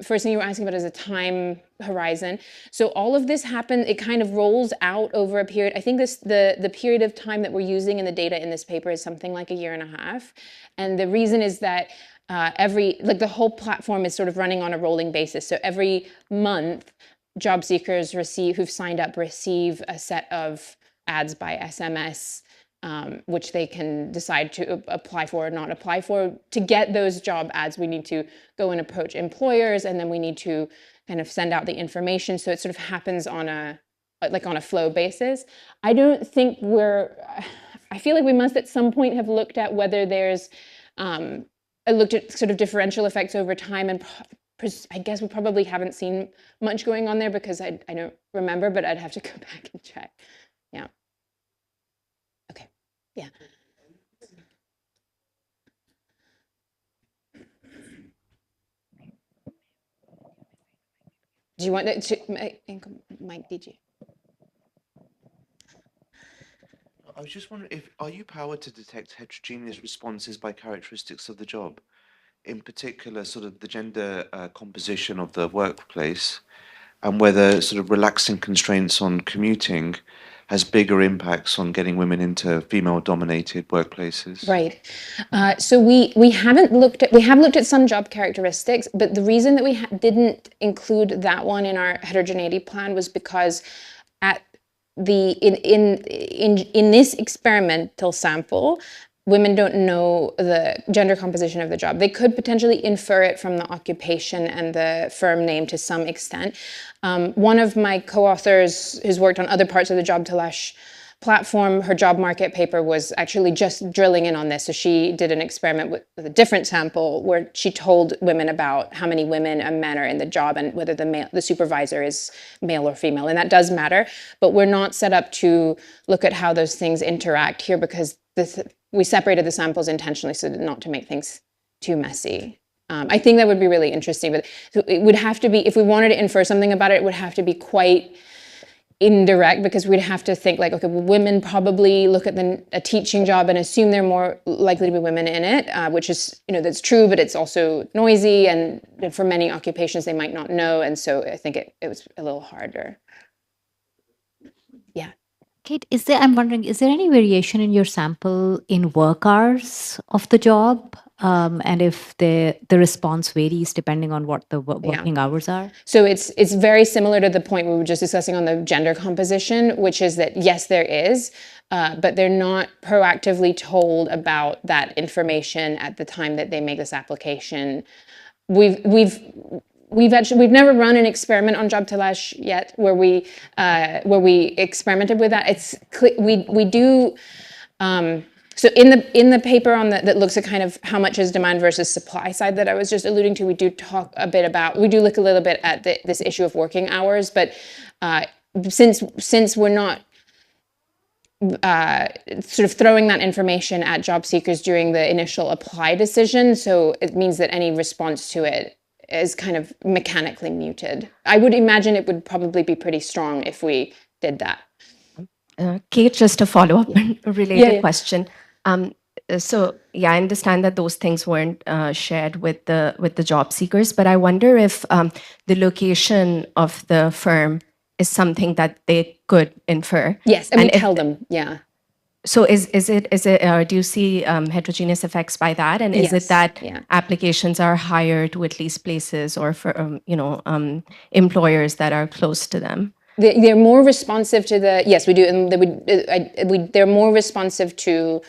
first thing you were asking about is a time horizon. So all of this happened, it kind of rolls out over a period. I think the period of time that we're using in the data in this paper is something like 1.5 years. And the reason is that the whole platform is sort of running on a rolling basis. So every month, job seekers who've signed up receive a set of ads by SMS, which they can decide to apply for or not apply for. To get those job ads, we need to go and approach employers, and then we need to kind of send out the information. So it sort of happens on a flow basis. I don't think I feel like we must at some point have looked at whether there's, looked at sort of differential effects over time, and I guess we probably haven't seen much going on there because I don't remember, but I'd have to go back and check. Yeah. Okay. Yeah. Do you want to, Mike, did you? I was just wondering, are you powered to detect heterogeneous responses by characteristics of the job? In particular, sort of the gender composition of the workplace, and whether sort of relaxing constraints on commuting has bigger impacts on getting women into female-dominated workplaces. Right. So we have looked at some job characteristics, but the reason that we didn't include that one in our heterogeneity plan was because in this experimental sample, women don't know the gender composition of the job. They could potentially infer it from the occupation and the firm name to some extent. One of my co-authors who's worked on other parts of the Job Talash platform, her job market paper was actually just drilling in on this. So she did an experiment with a different sample where she told women about how many women and men are in the job and whether the supervisor is male or female. And that does matter, but we're not set up to look at how those things interact here because we separated the samples intentionally so not to make things too messy. I think that would be really interesting, but it would have to be, if we wanted to infer something about it, it would have to be quite indirect, because we'd have to think like, okay, well, women probably look at a teaching job and assume they're more likely to be women in it, which is, that's true, but it's also noisy, and for many occupations they might not know, and so I think it was a little harder. Yeah. Kate, I'm wondering, is there any variation in your sample in work hours of the job? And if the response varies depending on what the working hours are? So it's very similar to the point we were just discussing on the gender composition, which is that yes, there is, but they're not proactively told about that information at the time that they make this application. We've never run an experiment on job telash yet where we experimented with that. We do. So in the paper that looks at kind of how much is demand versus supply side that I was just alluding to, we do look a little bit at this issue of working hours, but since we're not sort of throwing that information at job seekers during the initial apply decision, so it means that any response to it is kind of mechanically muted. I would imagine it would probably be pretty strong if we did that. Kate, just a follow-up related question. So yeah, I understand that those things weren't shared with the job seekers, but I wonder if the location of the firm is something that they could infer. Yes, and we tell them, yeah. So is it do you see heterogeneous effects by that, and is it that applications are higher to at least places or for employers that are close to them? They're more responsive to yes, we do, and they're more responsive to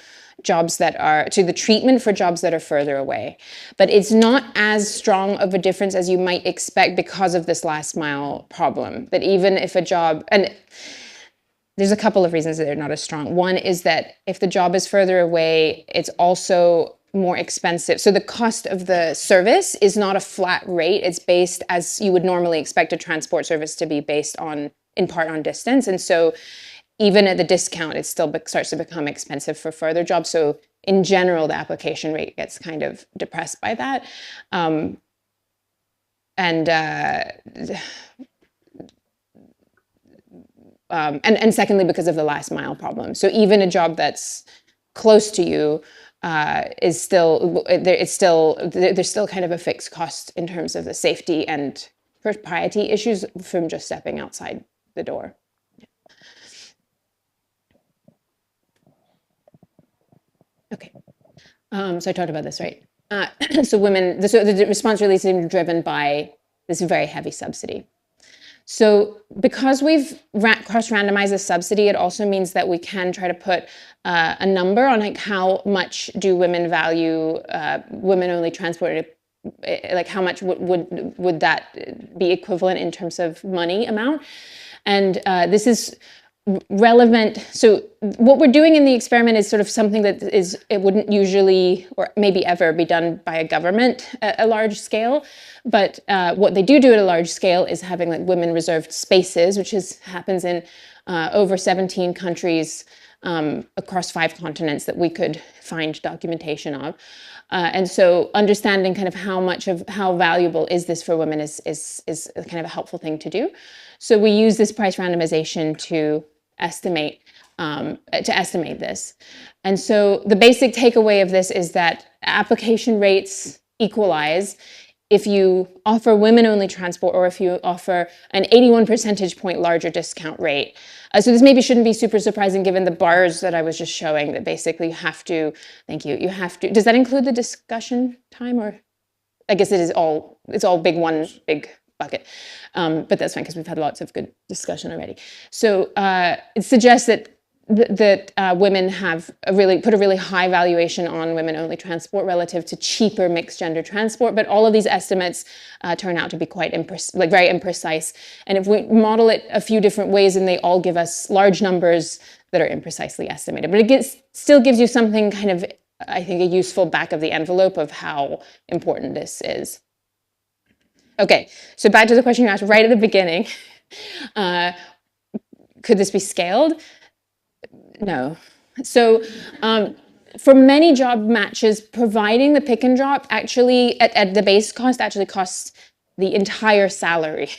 jobs that are to the treatment for jobs that are further away, but it's not as strong of a difference as you might expect because of this last mile problem. That even if a job, and there's a couple of reasons that they're not as strong. One is that if the job is further away, it's also more expensive. So the cost of the service is not a flat rate. It's based, as you would normally expect a transport service to be, based in part on distance. And so even at the discount, it still starts to become expensive for further jobs. So in general, the application rate gets kind of depressed by that. And secondly, because of the last mile problem. So even a job that's close to you is still, there's still kind of a fixed cost in terms of the safety and propriety issues from just stepping outside the door. Okay, so I talked about this, right? So the response really seemed driven by this very heavy subsidy. So because we've cross-randomized the subsidy, it also means that we can try to put a number on like how much do women value women-only transport, like how much would that be equivalent in terms of money amount. And this is relevant. So what we're doing in the experiment is sort of something that it wouldn't usually or maybe ever be done by a government at a large scale. But what they do at a large scale is having like women reserved spaces, which happens in over 17 countries across 5 continents that we could find documentation of. And so understanding kind of how valuable is this for women is kind of a helpful thing to do. So we use this price randomization to estimate this. And so the basic takeaway of this is that application rates equalize if you offer women-only transport or if you offer an 81 percentage point larger discount rate. So this maybe shouldn't be super surprising given the bars that I was just showing, that basically you have to, you have to, does that include the discussion time, or I guess it's all one big bucket, but that's fine because we've had lots of good discussion already. So it suggests that women have put a really high valuation on women-only transport relative to cheaper mixed-gender transport, but all of these estimates turn out to be quite very imprecise. And if we model it a few different ways, and they all give us large numbers that are imprecisely estimated, but it still gives you something kind of, I think, a useful back of the envelope of how important this is. Okay, so back to the question you asked right at the beginning. Could this be scaled? No. So for many job matches, providing the pick and drop actually at the base cost actually costs the entire salary.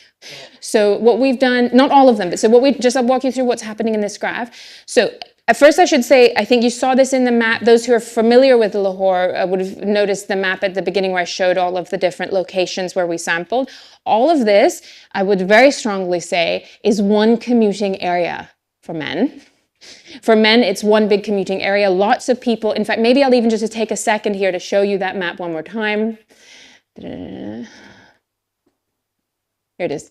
So what we've done, not all of them, but so what we just, I'll walk you through what's happening in this graph. So at first I should say, I think you saw this in the map. Those who are familiar with Lahore would have noticed the map at the beginning where I showed all of the different locations where we sampled. All of this, I would very strongly say, is one commuting area for men. For men, it's one big commuting area. Lots of people, in fact, maybe I'll even just take a second here to show you that map one more time. Here it is.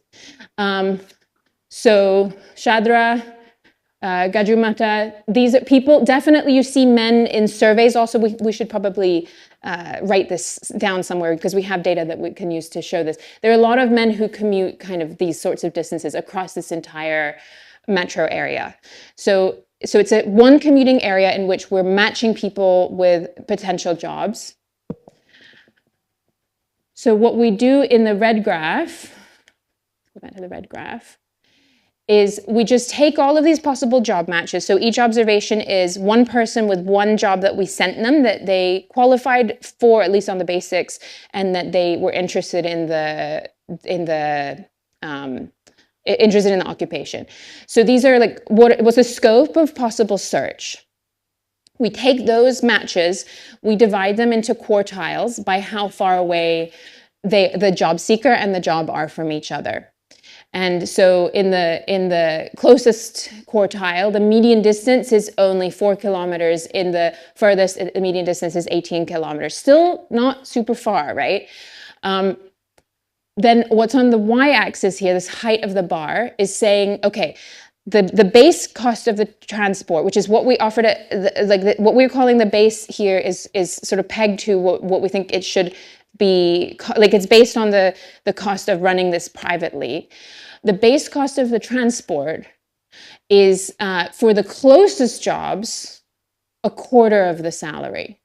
So Shadra, Gajumata, these are people, definitely you see men in surveys. Also, we should probably write this down somewhere because we have data that we can use to show this. There are a lot of men who commute kind of these sorts of distances across this entire metro area. So it's a one commuting area in which we're matching people with potential jobs. So what we do in the red graph, go back to the red graph, is we just take all of these possible job matches. So each observation is one person with one job that we sent them that they qualified for, at least on the basics, and that they were interested in the occupation. So these are like, what's the scope of possible search? We take those matches, we divide them into quartiles by how far away the job seeker and the job are from each other. And so in the closest quartile, the median distance is only 4 kilometers. In the furthest, the median distance is 18 kilometers. Still not super far, right? Then what's on the y-axis here, this height of the bar, is saying, okay, the base cost of the transport, which is what we offered, what we're calling the base here is sort of pegged to what we think it should be, like it's based on the cost of running this privately. The base cost of the transport is, for the closest jobs, a quarter of the salary.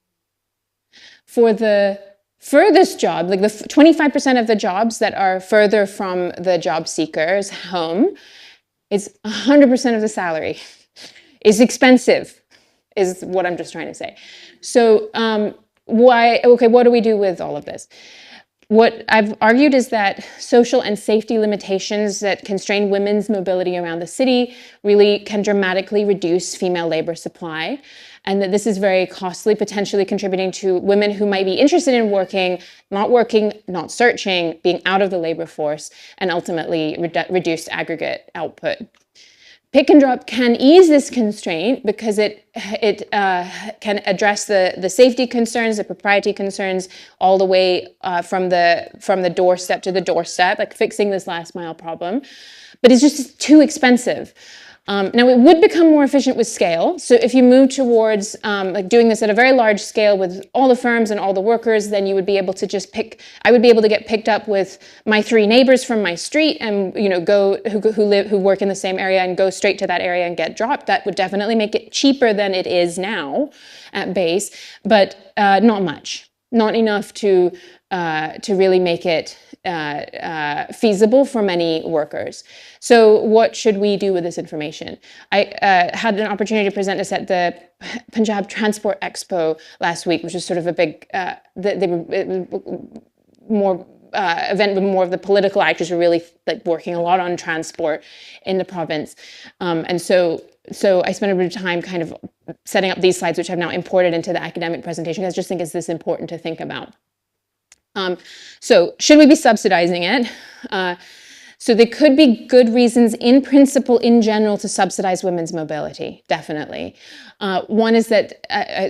For the furthest job, like the 25% of the jobs that are further from the job seeker's home, it's 100% of the salary. Is expensive, is what I'm just trying to say. So what do we do with all of this? What I've argued is that social and safety limitations that constrain women's mobility around the city really can dramatically reduce female labor supply, and that this is very costly, potentially contributing to women who might be interested in working, not searching, being out of the labor force, and ultimately reduced aggregate output. Pick and drop can ease this constraint because it can address the safety concerns, the propriety concerns, all the way from the doorstep to the doorstep, like fixing this last mile problem. But it's just too expensive. Now it would become more efficient with scale. So if you move towards like doing this at a very large scale with all the firms and all the workers, then you would be able to just I would be able to get picked up with my 3 neighbors from my street and who work in the same area and go straight to that area and get dropped. That would definitely make it cheaper than it is now at base, but not much, not enough to really make it feasible for many workers. So what should we do with this information? I had an opportunity to present this at the Punjab Transport Expo last week, which was sort of a big, event with more of the political actors who are really like working a lot on transport in the province. And so I spent a bit of time kind of setting up these slides, which I've now imported into the academic presentation, because I just think it's this important to think about. So should we be subsidizing it? So there could be good reasons in principle, in general, to subsidize women's mobility, definitely. One is that,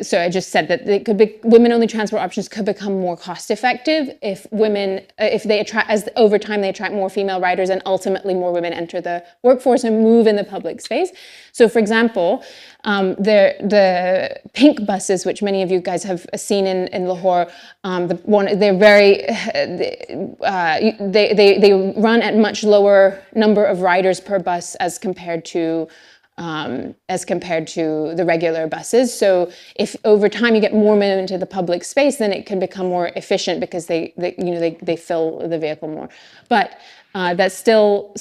so I just said that it could be, women-only transport options could become more cost-effective if women, if they attract, as over time they attract more female riders and ultimately more women enter the workforce and move in the public space. So for example, the pink buses, which many of you guys have seen in Lahore, they're very, they run at much lower number of riders per bus as compared to the regular buses. So if over time you get more men into the public space, then it can become more efficient because they fill the vehicle more. But that's still,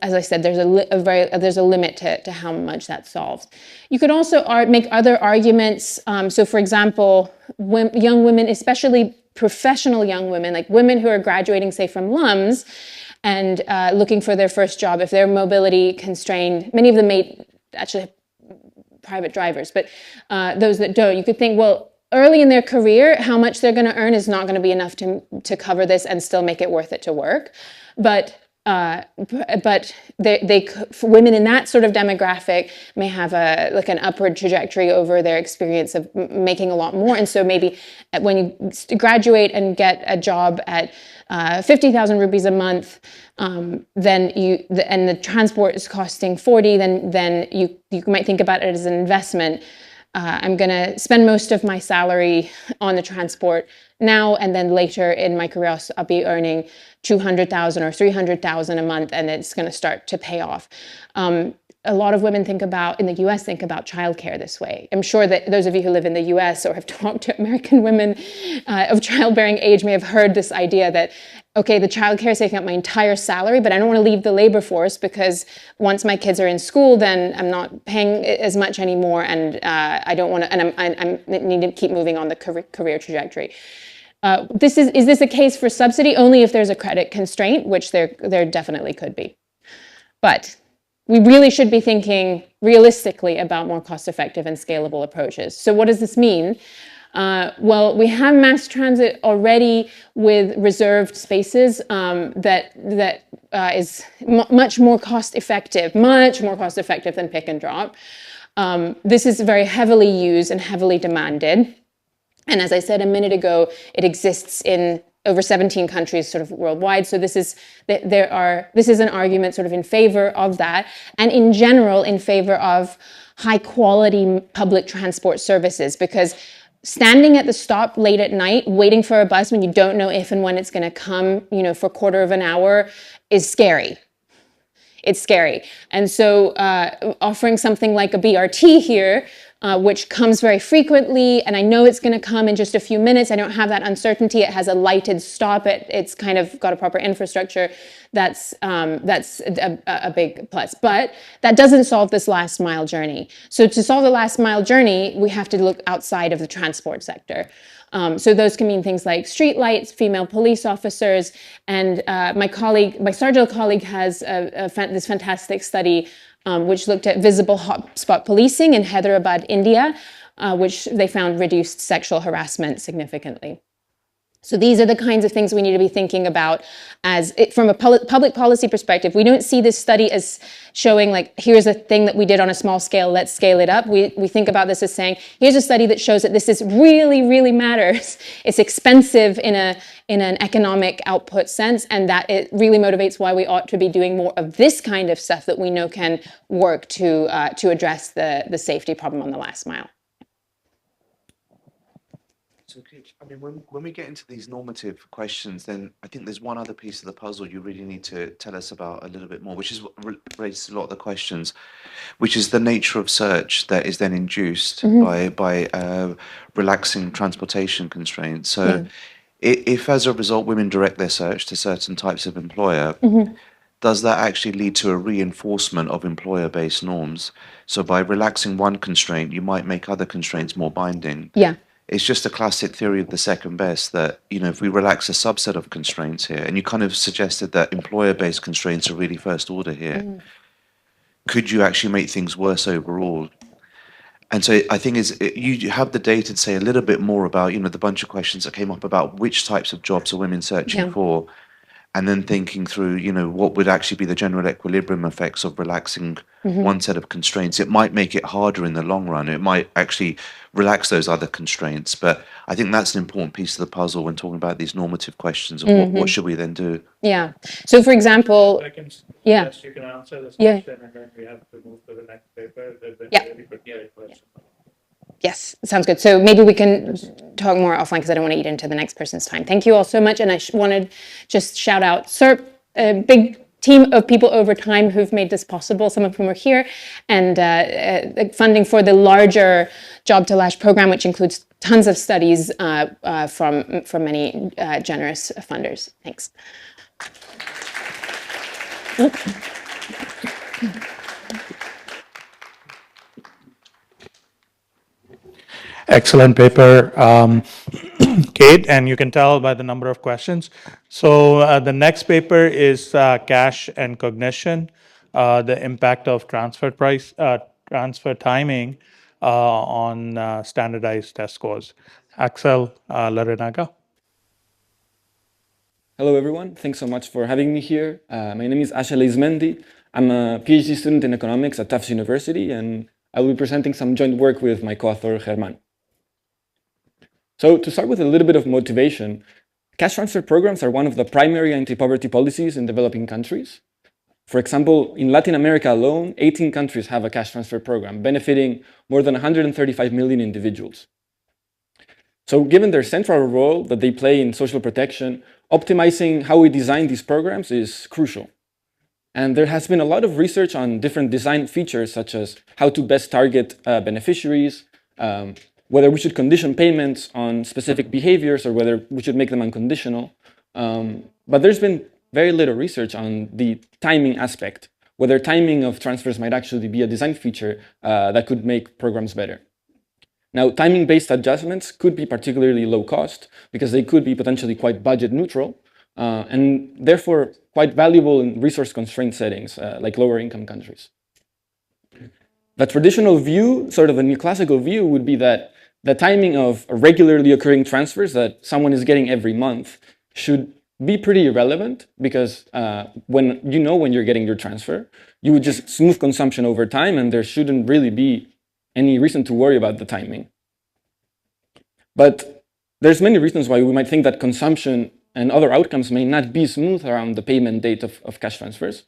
as I said, there's a limit to how much that solves. You could also make other arguments. So for example, young women, especially professional young women, like women who are graduating, say, from LUMS and looking for their first job, if they're mobility constrained, many of them may actually have private drivers, but those that don't, you could think, well, early in their career, how much they're going to earn is not going to be enough to cover this and still make it worth it to work. But for women in that sort of demographic may have an upward trajectory over their experience of making a lot more. And so maybe when you graduate and get a job at 50,000 rupees a month, and the transport is costing 40, then you might think about it as an investment. I'm going to spend most of my salary on the transport now, and then later in my career, I'll be earning 200,000 or 300,000 a month, and it's going to start to pay off. A lot of women in the US think about childcare this way. I'm sure that those of you who live in the US or have talked to American women of childbearing age may have heard this idea that, okay, the childcare is taking up my entire salary, but I don't want to leave the labor force because once my kids are in school, then I'm not paying as much anymore, and I don't want to, and I need to keep moving on the career trajectory. Is this a case for subsidy? Only if there's a credit constraint, which there definitely could be. But we really should be thinking realistically about more cost-effective and scalable approaches. So what does this mean? Well, we have mass transit already with reserved spaces that is much more cost-effective than pick and drop. This is very heavily used and heavily demanded. And as I said a minute ago, it exists in over 17 countries sort of worldwide. So this is an argument sort of in favor of that, and in general in favor of high quality public transport services, because standing at the stop late at night, waiting for a bus when you don't know if and when it's going to come, for a quarter of an hour is scary. It's scary. And so offering something like a BRT here, which comes very frequently, and I know it's going to come in just a few minutes. I don't have that uncertainty. It has a lighted stop. It's kind of got a proper infrastructure. That's a big plus. But that doesn't solve this last mile journey. So to solve the last mile journey, we have to look outside of the transport sector. So those can mean things like street lights, female police officers, and my Sarjal colleague has this fantastic study which looked at visible hotspot policing in Hyderabad, India, which they found reduced sexual harassment significantly. So these are the kinds of things we need to be thinking about from a public policy perspective. We don't see this study as showing like, here's a thing that we did on a small scale, let's scale it up. We think about this as saying, here's a study that shows that this is really, really matters. It's expensive in an economic output sense, and that it really motivates why we ought to be doing more of this kind of stuff that we know can work to address the safety problem on the last mile. So, I mean, when we get into these normative questions, then I think there's one other piece of the puzzle you really need to tell us about a little bit more, which is what raises a lot of the questions, which is the nature of search that is then induced by relaxing transportation constraints. So, if as a result women direct their search to certain types of employer, does that actually lead to a reinforcement of employer-based norms? So, by relaxing one constraint, you might make other constraints more binding. Yeah. It's just a classic theory of the second best that, if we relax a subset of constraints here, and you kind of suggested that employer-based constraints are really first order here, could you actually make things worse overall? And so I think you have the data to say a little bit more about, the bunch of questions that came up about which types of jobs are women searching for, and then thinking through, what would actually be the general equilibrium effects of relaxing one set of constraints. It might make it harder in the long run. It might actually relax those other constraints. But I think that's an important piece of the puzzle when talking about these normative questions of what should we then do? Yeah. So, for example, I can suggest you can answer this question, and then we have to move to the next paper. Really prepared question. Yes, sounds good. So maybe we can talk more offline because I don't want to eat into the next person's time. Thank you all so much. And I wanted just shout out SERP, a big team of people over time who've made this possible, some of whom are here, and funding for the larger Job to Lash program, which includes tons of studies from many generous funders. Thanks. Excellent paper. Kate, and you can tell by the number of questions. So the next paper is cash and cognition, the impact of transfer timing on standardized test scores. Axel Larrinaga. Hello, everyone. Thanks so much for having me here. My name is Axel Eizmendi. I'm a PhD student in economics at Tufts University, and I will be presenting some joint work with my co-author, Germán. So to start with a little bit of motivation, cash transfer programs are one of the primary anti-poverty policies in developing countries. For example, in Latin America alone, 18 countries have a cash transfer program, benefiting more than 135 million individuals. So given their central role that they play in social protection, optimizing how we design these programs is crucial. And there has been a lot of research on different design features, such as how to best target beneficiaries, whether we should condition payments on specific behaviors or whether we should make them unconditional. But there's been very little research on the timing aspect, whether timing of transfers might actually be a design feature that could make programs better. Now, timing-based adjustments could be particularly low cost because they could be potentially quite budget neutral and therefore quite valuable in resource-constrained settings like lower income countries. The traditional view, sort of a neoclassical view, would be that the timing of regularly occurring transfers that someone is getting every month should be pretty irrelevant because when you're getting your transfer, you would just smooth consumption over time and there shouldn't really be any reason to worry about the timing. But there's many reasons why we might think that consumption and other outcomes may not be smooth around the payment date of cash transfers.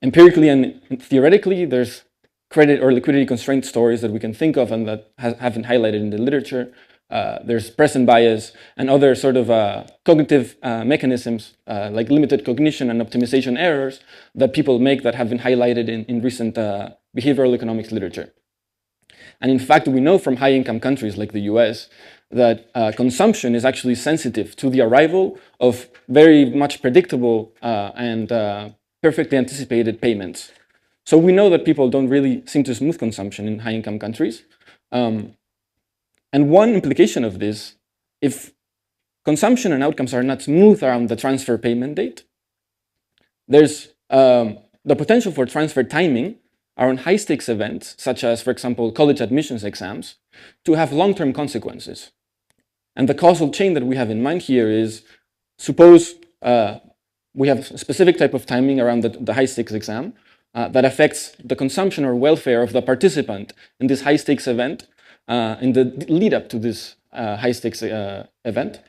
Empirically and theoretically, there's credit or liquidity constraint stories that we can think of and that have been highlighted in the literature. There's present bias and other sort of cognitive mechanisms like limited cognition and optimization errors that people make that have been highlighted in recent behavioral economics literature. And in fact, we know from high-income countries like the US that consumption is actually sensitive to the arrival of very much predictable and perfectly anticipated payments. So we know that people don't really seem to smooth consumption in high-income countries. And one implication of this, if consumption and outcomes are not smooth around the transfer payment date, there's the potential for transfer timing around high-stakes events, such as, for example, college admissions exams, to have long-term consequences. And the causal chain that we have in mind here is, suppose we have a specific type of timing around the high-stakes exam that affects the consumption or welfare of the participant in this high-stakes event, in the lead-up to this high-stakes event,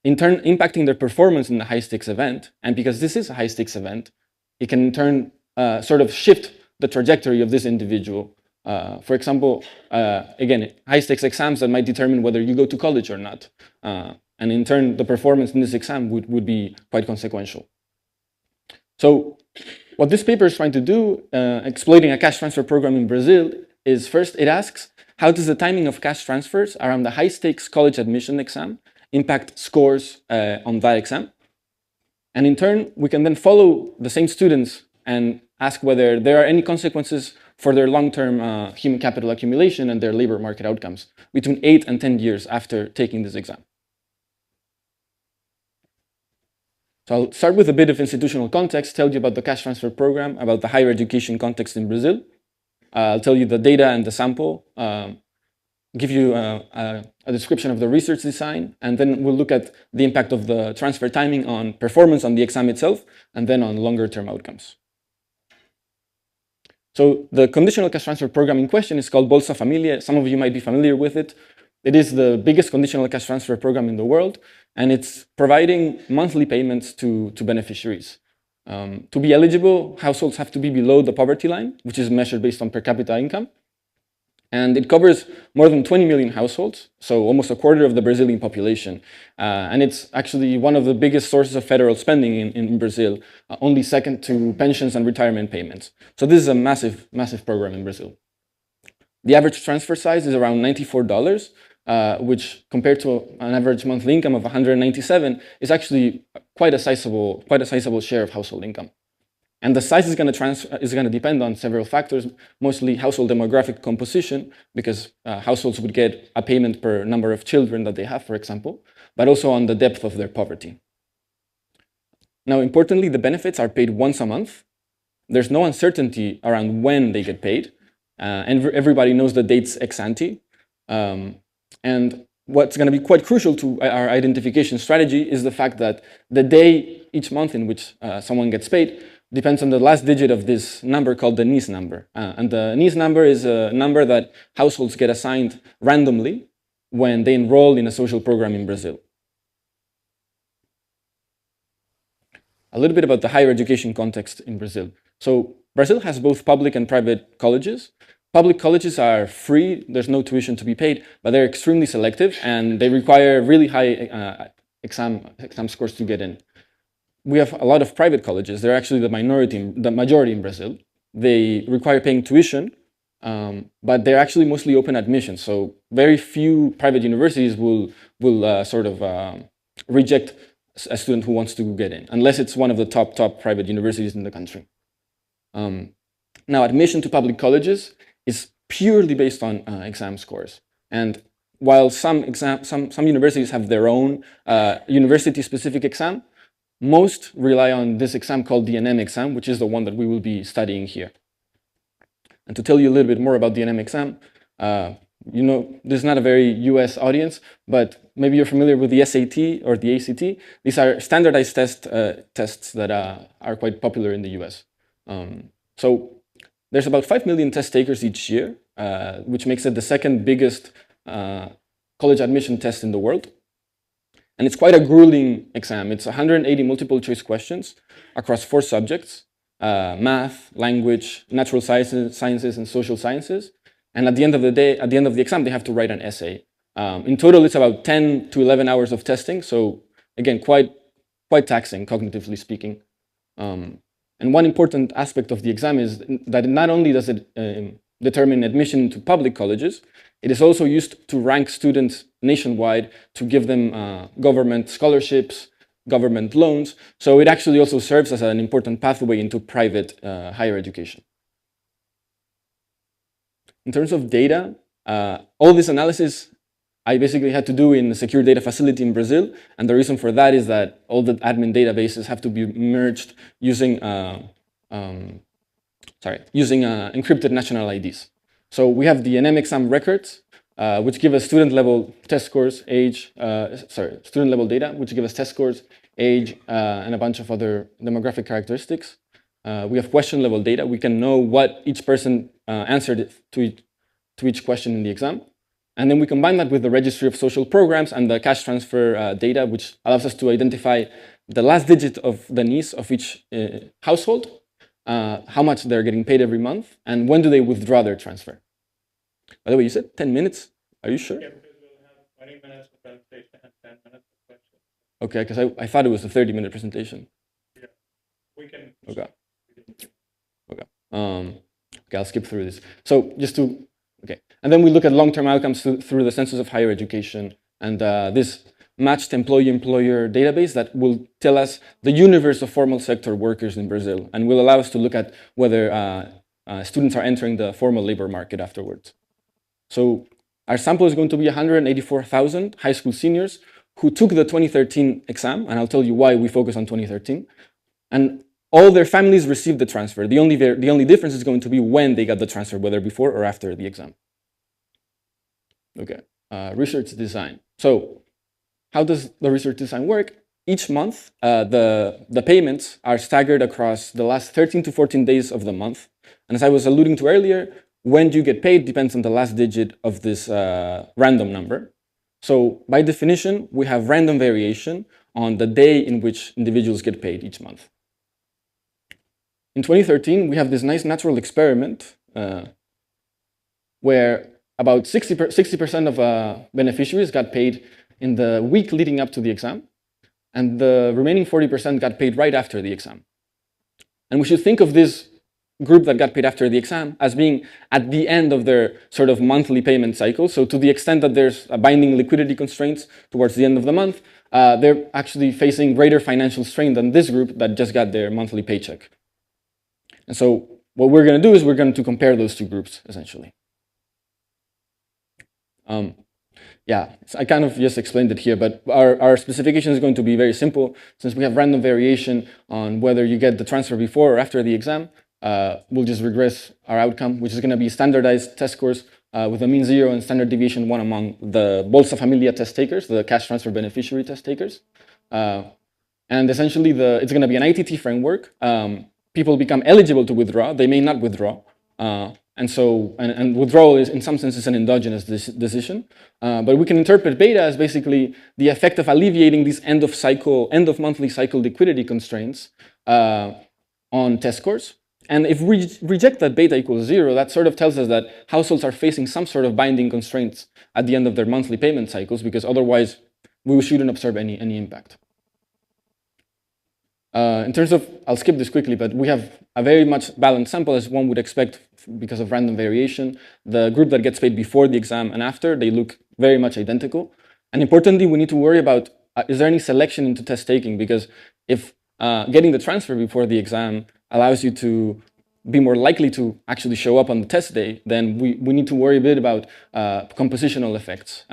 in turn impacting their performance in the high-stakes event. And because this is a high-stakes event, it can in turn sort of shift the trajectory of this individual. For example, again, high-stakes exams that might determine whether you go to college or not. And in turn, the performance in this exam would be quite consequential. So what this paper is trying to do, exploiting a cash transfer program in Brazil, is first it asks, how does the timing of cash transfers around the high-stakes college admission exam impact scores on that exam? And in turn, we can then follow the same students and ask whether there are any consequences for their long-term human capital accumulation and their labor market outcomes between 8 and 10 years after taking this exam. So I'll start with a bit of institutional context, tell you about the cash transfer program, about the higher education context in Brazil. I'll tell you the data and the sample, give you a description of the research design, and then we'll look at the impact of the transfer timing on performance on the exam itself, and then on longer-term outcomes. So the conditional cash transfer program in question is called Bolsa Familia. Some of you might be familiar with it. It is the biggest conditional cash transfer program in the world, and it's providing monthly payments to beneficiaries. To be eligible, households have to be below the poverty line, which is measured based on per capita income. And it covers more than 20 million households, so almost a quarter of the Brazilian population. And it's actually one of the biggest sources of federal spending in Brazil, only second to pensions and retirement payments. So this is a massive, massive program in Brazil. The average transfer size is around $94, which compared to an average monthly income of $197 is actually quite a sizable share of household income. And the size is going to depend on several factors, mostly household demographic composition, because households would get a payment per number of children that they have, for example, but also on the depth of their poverty. Now, importantly, the benefits are paid once a month. There's no uncertainty around when they get paid, and everybody knows the dates ex ante. And what's going to be quite crucial to our identification strategy is the fact that the day each month in which someone gets paid depends on the last digit of this number called the NIS number. And the NIS number is a number that households get assigned randomly when they enroll in a social program in Brazil. A little bit about the higher education context in Brazil. So Brazil has both public and private colleges. Public colleges are free, there's no tuition to be paid, but they're extremely selective and they require really high exam scores to get in. We have a lot of private colleges. They're actually the majority in Brazil. They require paying tuition, but they're actually mostly open admission. So very few private universities will reject a student who wants to get in, unless it's one of the top private universities in the country. Now, admission to public colleges is purely based on exam scores. And while some universities have their own university-specific exam, most rely on this exam called the NM exam, which is the one that we will be studying here. And to tell you a little bit more about the NM exam, you know, this is not a very US audience, but maybe you're familiar with the SAT or the ACT. These are standardized tests that are quite popular in the US. So there's about 5 million test takers each year, which makes it the second biggest college admission test in the world. And it's quite a grueling exam. It's 180 multiple choice questions across 4 subjects, math, language, natural sciences, and social sciences. And at the end of the day, at the end of the exam, they have to write an essay. In total, it's about 10 to 11 hours of testing. So again, quite taxing, cognitively speaking. And one important aspect of the exam is that not only does it determine admission to public colleges, it is also used to rank students nationwide to give them government scholarships, government loans. So it actually also serves as an important pathway into private higher education. In terms of data, all this analysis I basically had to do in the secure data facility in Brazil. And the reason for that is that all the admin databases have to be merged using encrypted national IDs. So we have the NM exam records, which give us student level test scores, student level data, which give us test scores, age, and a bunch of other demographic characteristics. We have question level data. We can know what each person answered to each question in the exam. And then we combine that with the registry of social programs and the cash transfer data, which allows us to identify the last digit of the NIS of each household, how much they're getting paid every month, and when do they withdraw their transfer. By the way, you said 10 minutes? Are you sure? Yeah, because we'll have 20 minutes of presentation and 10 minutes of questions. Okay, because I thought it was a 30-minute presentation. Yeah, we can. Okay. Okay. Okay, I'll skip through this. So just to, okay. And then we look at long-term outcomes through the Census of Higher Education and this matched employee-employer database that will tell us the universe of formal sector workers in Brazil and will allow us to look at whether students are entering the formal labor market afterwards. So our sample is going to be 184,000 high school seniors who took the 2013 exam, and I'll tell you why we focus on 2013. And all their families received the transfer. The only difference is going to be when they got the transfer, whether before or after the exam. Okay, research design. So how does the research design work? Each month, the payments are staggered across the last 13 to 14 days of the month. And as I was alluding to earlier, when you get paid depends on the last digit of this random number. So by definition, we have random variation on the day in which individuals get paid each month. In 2013, we have this nice natural experiment where about 60% of beneficiaries got paid in the week leading up to the exam, and the remaining 40% got paid right after the exam. And we should think of this group that got paid after the exam as being at the end of their sort of monthly payment cycle. So to the extent that there's binding liquidity constraints towards the end of the month, they're actually facing greater financial strain than this group that just got their monthly paycheck. And so what we're going to do is we're going to compare those two groups, essentially. Yeah, I kind of just explained it here, but our specification is going to be very simple. Since we have random variation on whether you get the transfer before or after the exam, we'll just regress our outcome, which is going to be standardized test scores with a mean 0 and standard deviation 1 among the Bolsa Familia test takers, the cash transfer beneficiary test takers. And essentially, it's going to be an ITT framework. People become eligible to withdraw. They may not withdraw. And withdrawal is, in some sense, an endogenous decision. But we can interpret beta as basically the effect of alleviating these end of monthly cycle liquidity constraints on test scores. And if we reject that beta equals 0, that sort of tells us that households are facing some sort of binding constraints at the end of their monthly payment cycles, because otherwise we shouldn't observe any impact. In terms of, I'll skip this quickly, but we have a very much balanced sample as one would expect because of random variation. The group that gets paid before the exam and after, they look very much identical. And importantly, we need to worry about, is there any selection into test taking? Because if getting the transfer before the exam allows you to be more likely to actually show up on the test day, then we need to worry a bit about compositional effects.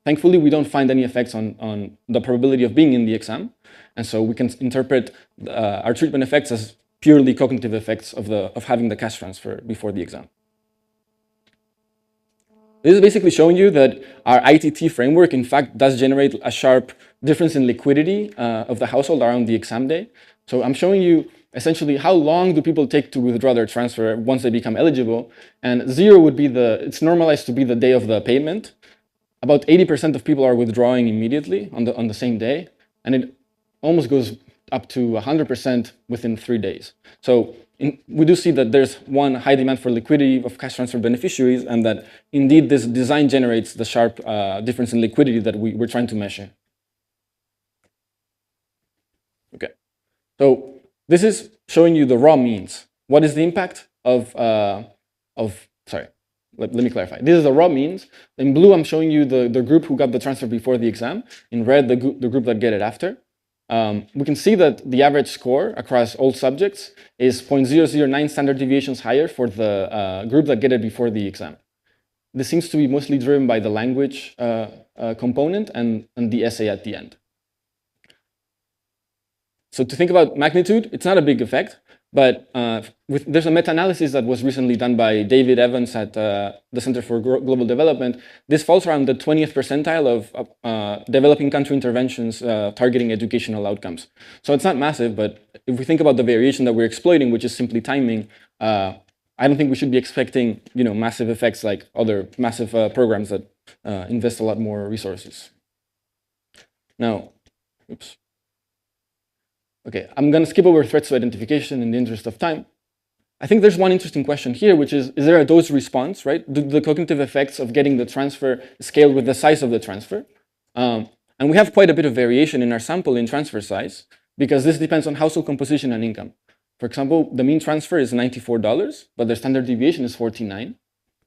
Thankfully, we don't find any effects on the probability of being in the exam. And so we can interpret our treatment effects as purely cognitive effects of having the cash transfer before the exam. This is basically showing you that our ITT framework, in fact, does generate a sharp difference in liquidity of the household around the exam day. So I'm showing you essentially how long do people take to withdraw their transfer once they become eligible. And 0 would be it's normalized to be the day of the payment. About 80% of people are withdrawing immediately on the same day. And it almost goes up to 100% within 3 days. So we do see that there's one high demand for liquidity of cash transfer beneficiaries, and that indeed this design generates the sharp difference in liquidity that we're trying to measure. Okay, so this is showing you the raw means. What is the impact sorry, let me clarify. This is the raw means. In blue, I'm showing you the group who got the transfer before the exam. In red, the group that get it after. We can see that the average score across all subjects is 0.009 standard deviations higher for the group that get it before the exam. This seems to be mostly driven by the language component and the essay at the end. So to think about magnitude, it's not a big effect, but there's a meta-analysis that was recently done by David Evans at the Center for Global Development. This falls around the 20th percentile of developing country interventions targeting educational outcomes. So it's not massive, but if we think about the variation that we're exploiting, which is simply timing, I don't think we should be expecting massive effects like other massive programs that invest a lot more resources. Now, oops. Okay, I'm going to skip over threats to identification in the interest of time. I think there's one interesting question here, which is there a dose response, right? Do the cognitive effects of getting the transfer scale with the size of the transfer? And we have quite a bit of variation in our sample in transfer size, because this depends on household composition and income. For example, the mean transfer is $94, but the standard deviation is 49.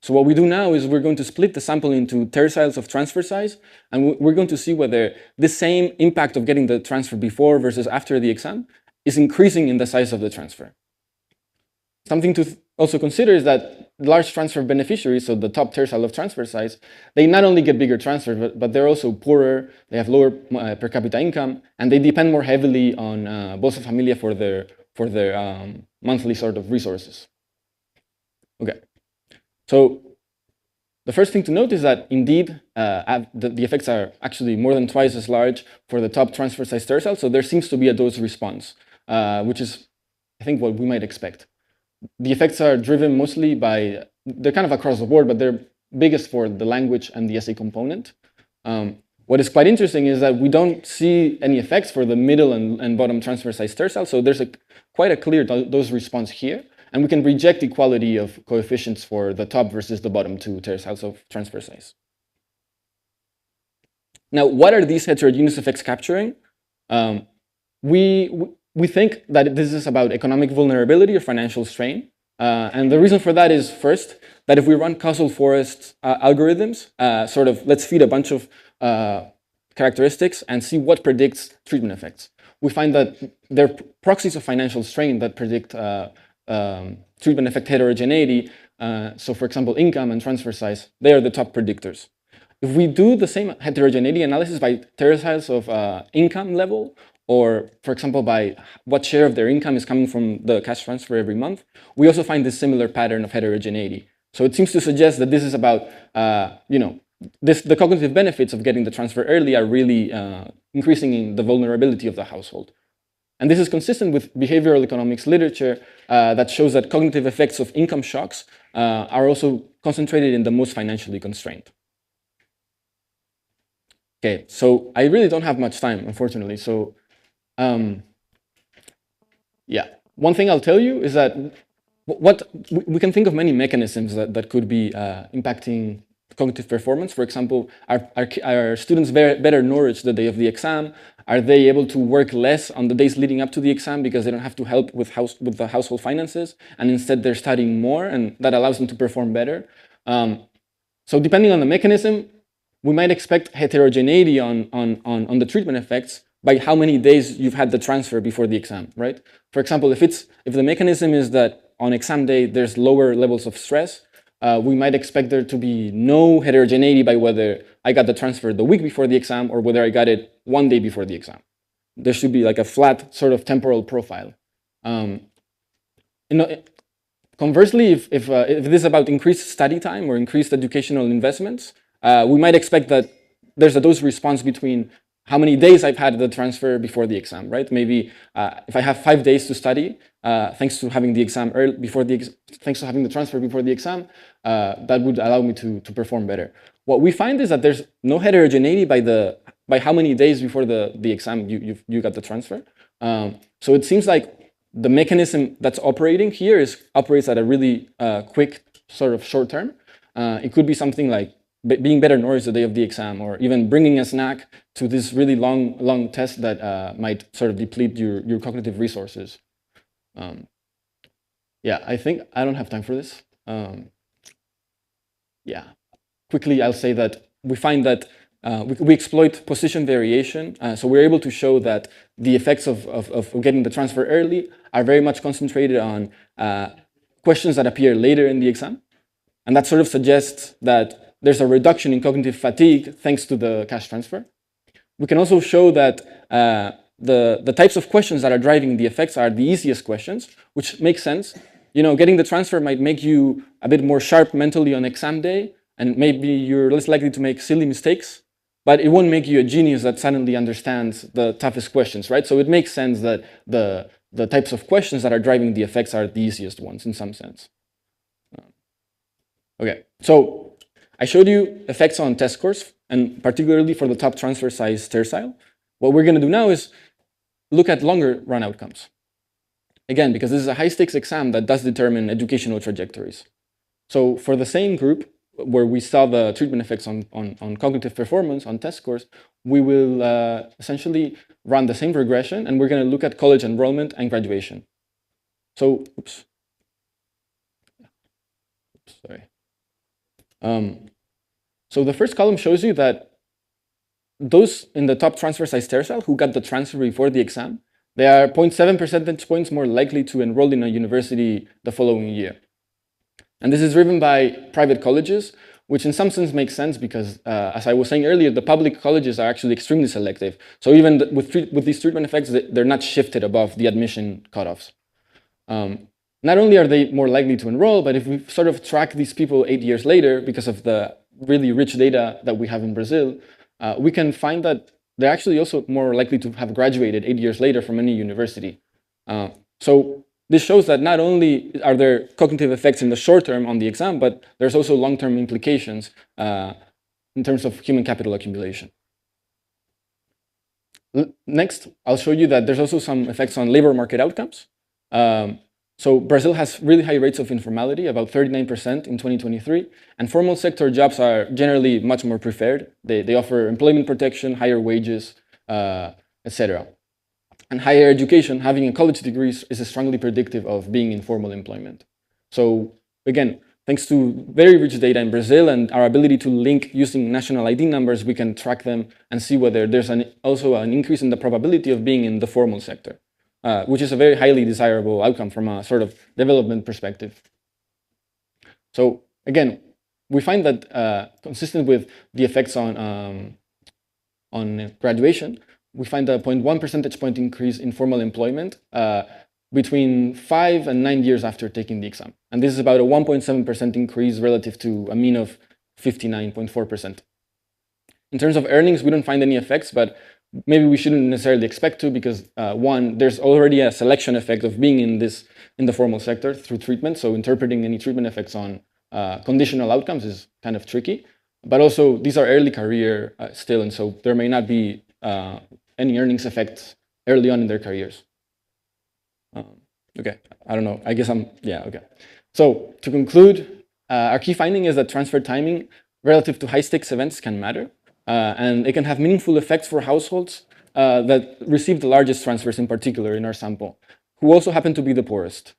So what we do now is we're going to split the sample into terciles of transfer size, and we're going to see whether the same impact of getting the transfer before versus after the exam is increasing in the size of the transfer. Something to also consider is that large transfer beneficiaries, so the top tercile of transfer size, they not only get bigger transfers, but they're also poorer, they have lower per capita income, and they depend more heavily on Bolsa Familia for their monthly sort of resources. Okay. So the first thing to note is that indeed the effects are actually more than twice as large for the top transfer size tercile. So there seems to be a dose response, which is, I think, what we might expect. The effects are driven mostly by, they're kind of across the board, but they're biggest for the language and the essay component. What is quite interesting is that we don't see any effects for the middle and bottom transfer size tercile. So there's quite a clear dose response here. And we can reject equality of coefficients for the top versus the bottom two terciles of transfer size. Now, what are these heterogeneous effects capturing? We think that this is about economic vulnerability or financial strain. And the reason for that is, first, that if we run causal forest algorithms, let's feed a bunch of characteristics and see what predicts treatment effects. We find that there are proxies of financial strain that predict treatment effect heterogeneity, so for example, income and transfer size, they are the top predictors. If we do the same heterogeneity analysis by terciles of income level, or for example, by what share of their income is coming from the cash transfer every month, we also find this similar pattern of heterogeneity. So it seems to suggest that this is about, the cognitive benefits of getting the transfer early are really increasing in the vulnerability of the household. And this is consistent with behavioral economics literature that shows that cognitive effects of income shocks are also concentrated in the most financially constrained. Okay, so I really don't have much time, unfortunately. So, yeah, one thing I'll tell you is that we can think of many mechanisms that could be impacting cognitive performance. For example, are students better nourished the day of the exam? Are they able to work less on the days leading up to the exam because they don't have to help with the household finances, and instead they're studying more, and that allows them to perform better? So depending on the mechanism, we might expect heterogeneity on the treatment effects by how many days you've had the transfer before the exam, right? For example, if the mechanism is that on exam day there's lower levels of stress, we might expect there to be no heterogeneity by whether I got the transfer the week before the exam or whether I got it one day before the exam. There should be like a flat sort of temporal profile. Conversely, if this is about increased study time or increased educational investments, we might expect that there's a dose response between how many days I've had the transfer before the exam, right? Maybe if I have 5 days to study, thanks to having the exam thanks to having the transfer before the exam, that would allow me to perform better. What we find is that there's no heterogeneity by how many days before the exam you got the transfer. So it seems like the mechanism that's operating here operates at a really quick sort of short term. It could be something like being better nourished the day of the exam, or even bringing a snack to this really long test that might sort of deplete your cognitive resources. Yeah, I think I don't have time for this. Yeah, quickly I'll say that we find that we exploit position variation, so we're able to show that the effects of getting the transfer early are very much concentrated on questions that appear later in the exam, and that sort of suggests that there's a reduction in cognitive fatigue thanks to the cash transfer. We can also show that the types of questions that are driving the effects are the easiest questions, which makes sense. Getting the transfer might make you a bit more sharp mentally on exam day, and maybe you're less likely to make silly mistakes, but it won't make you a genius that suddenly understands the toughest questions, right? So it makes sense that the types of questions that are driving the effects are the easiest ones in some sense. Okay, so I showed you effects on test scores, and particularly for the top transfer size tercile. What we're going to do now is look at longer run outcomes. Again, because this is a high stakes exam that does determine educational trajectories. So for the same group where we saw the treatment effects on cognitive performance, on test scores, we will essentially run the same regression, and we're going to look at college enrollment and graduation. So, sorry. So the first column shows you that those in the top transfer size tercile who got the transfer before the exam, they are 0.7 percentage points more likely to enroll in a university the following year. And this is driven by private colleges, which in some sense makes sense because, as I was saying earlier, the public colleges are actually extremely selective. So even with these treatment effects, they're not shifted above the admission cutoffs. Not only are they more likely to enroll, but if we sort of track these people 8 years later, because of the really rich data that we have in Brazil, we can find that they're actually also more likely to have graduated 8 years later from any university. So this shows that not only are there cognitive effects in the short term on the exam, but there's also long-term implications in terms of human capital accumulation. Next, I'll show you that there's also some effects on labor market outcomes. So Brazil has really high rates of informality, about 39% in 2023, and formal sector jobs are generally much more preferred. They offer employment protection, higher wages, etc. And higher education, having a college degree is strongly predictive of being in formal employment. So again, thanks to very rich data in Brazil and our ability to link using national ID numbers, we can track them and see whether there's also an increase in the probability of being in the formal sector. which is a very highly desirable outcome from a sort of development perspective. So again, we find that consistent with the effects on graduation, we find a 0.1 percentage point increase in formal employment between 5 and 9 years after taking the exam. And this is about a 1.7% increase relative to a mean of 59.4%. In terms of earnings, we don't find any effects, but maybe we shouldn't necessarily expect to, because one, there's already a selection effect of being in the formal sector through treatment. So interpreting any treatment effects on conditional outcomes is kind of tricky. But also, these are early career still, and so there may not be any earnings effects early on in their careers. Okay, I don't know. I guess okay. So to conclude, our key finding is that transfer timing relative to high-stakes events can matter, and it can have meaningful effects for households that receive the largest transfers in particular in our sample, who also happen to be the poorest.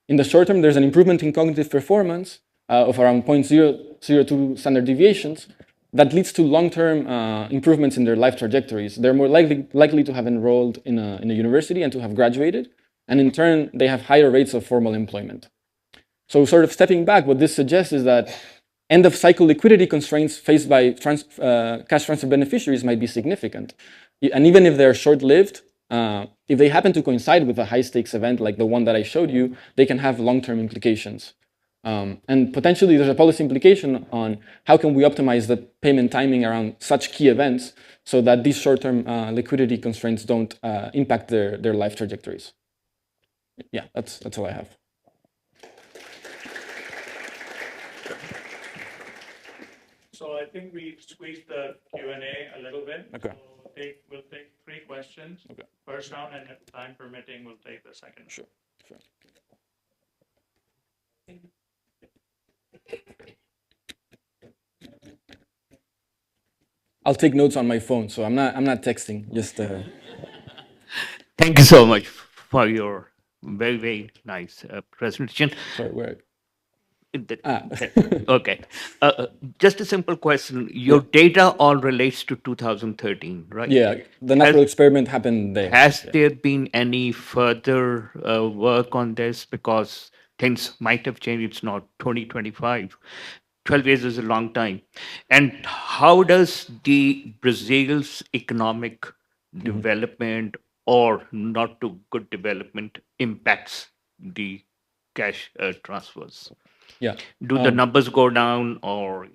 In the short term, there's an improvement in cognitive performance of around 0.002 standard deviations that leads to long-term improvements in their life trajectories. They're more likely to have enrolled in a university and to have graduated, and in turn, they have higher rates of formal employment. So sort of stepping back, what this suggests is that end-of-cycle liquidity constraints faced by cash transfer beneficiaries might be significant. And even if they're short-lived, if they happen to coincide with a high-stakes event like the one that I showed you, they can have long-term implications. And potentially there's a policy implication on how can we optimize the payment timing around such key events so that these short-term liquidity constraints don't impact their life trajectories. Yeah, that's all I have. So I think we squeezed the Q&A a little bit. Okay. So we'll take 3 questions. Okay. First round, and if time permitting, we'll take the second. Sure. I'll take notes on my phone, so I'm not texting. Just. Thank you so much for your very, very nice presentation. Sorry, where? Okay. Just a simple question. Your data all relates to 2013, right? Yeah, the natural experiment happened there. Has there been any further work on this? Because things might have changed. It's not 2025. 12 years is a long time. And how does the Brazil's economic development or not too good development impacts the cash transfers? Yeah. Do the numbers go down, or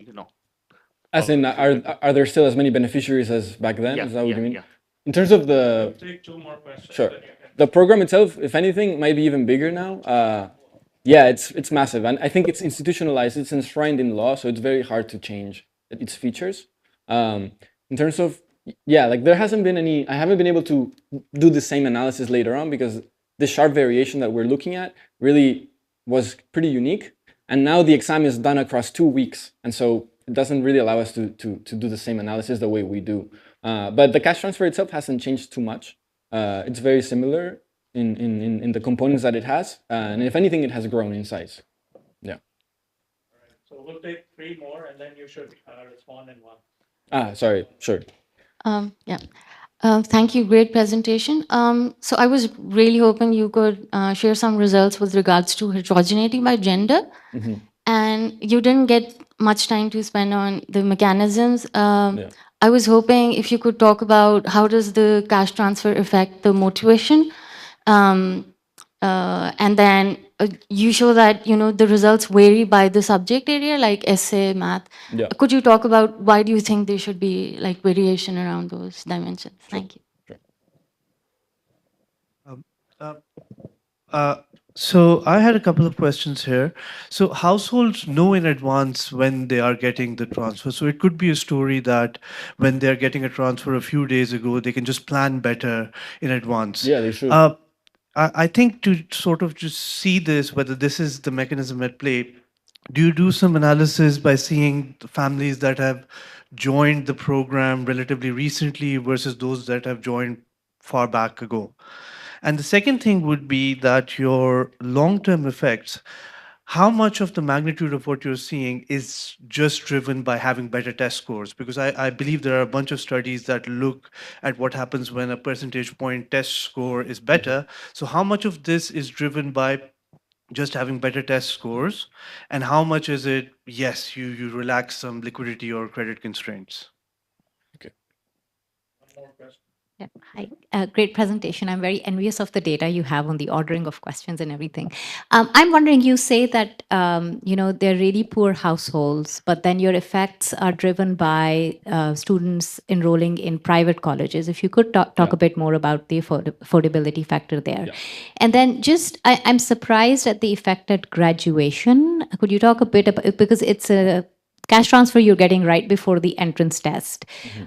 As in, are there still as many beneficiaries as back then? Yeah, Is that what you mean? yeah. In terms of the. We'll take 2 more questions. Sure. The program itself, if anything, might be even bigger now. Yeah, it's massive, and I think it's institutionalized. It's enshrined in law, so it's very hard to change its features. In terms of there hasn't been any. I haven't been able to do the same analysis later on because the sharp variation that we're looking at really was pretty unique. And now the exam is done across 2 weeks, and so it doesn't really allow us to do the same analysis the way we do. But the cash transfer itself hasn't changed too much. It's very similar in the components that it has, and if anything, it has grown in size. Yeah. All right. So we'll take 3 more, and then you should respond in one. Sorry. Sure. Yeah. Thank you. Great presentation. So I was really hoping you could share some results with regards to heterogeneity by gender. Mm-hmm. And you didn't get much time to spend on the mechanisms. I was hoping if you could talk about how does the cash transfer affect the motivation. And then you show that the results vary by the subject area, like essay, math. Yeah. Could you talk about why do you think there should be variation around those dimensions? Thank you. So I had a couple of questions here. So households know in advance when they are getting the transfer. So it could be a story that when they're getting a transfer a few days ago, they can just plan better in advance. Yeah, they should. I think to sort of just see this, whether this is the mechanism at play, do you do some analysis by seeing the families that have joined the program relatively recently versus those that have joined far back ago? And the second thing would be that your long-term effects, how much of the magnitude of what you're seeing is just driven by having better test scores? Because I believe there are a bunch of studies that look at what happens when a percentage point test score is better. So how much of this is driven by just having better test scores, and how much is it, yes, you relax some liquidity or credit constraints? Yeah, hi. Great presentation. I'm very envious of the data you have on the ordering of questions and everything. I'm wondering, you say that, they're really poor households, but then your effects are driven by students enrolling in private colleges. If you could talk a bit more about the affordability factor there. Yeah. And then I'm surprised at the effect at graduation. Could you talk a bit about, because it's a cash transfer you're getting right before the entrance test.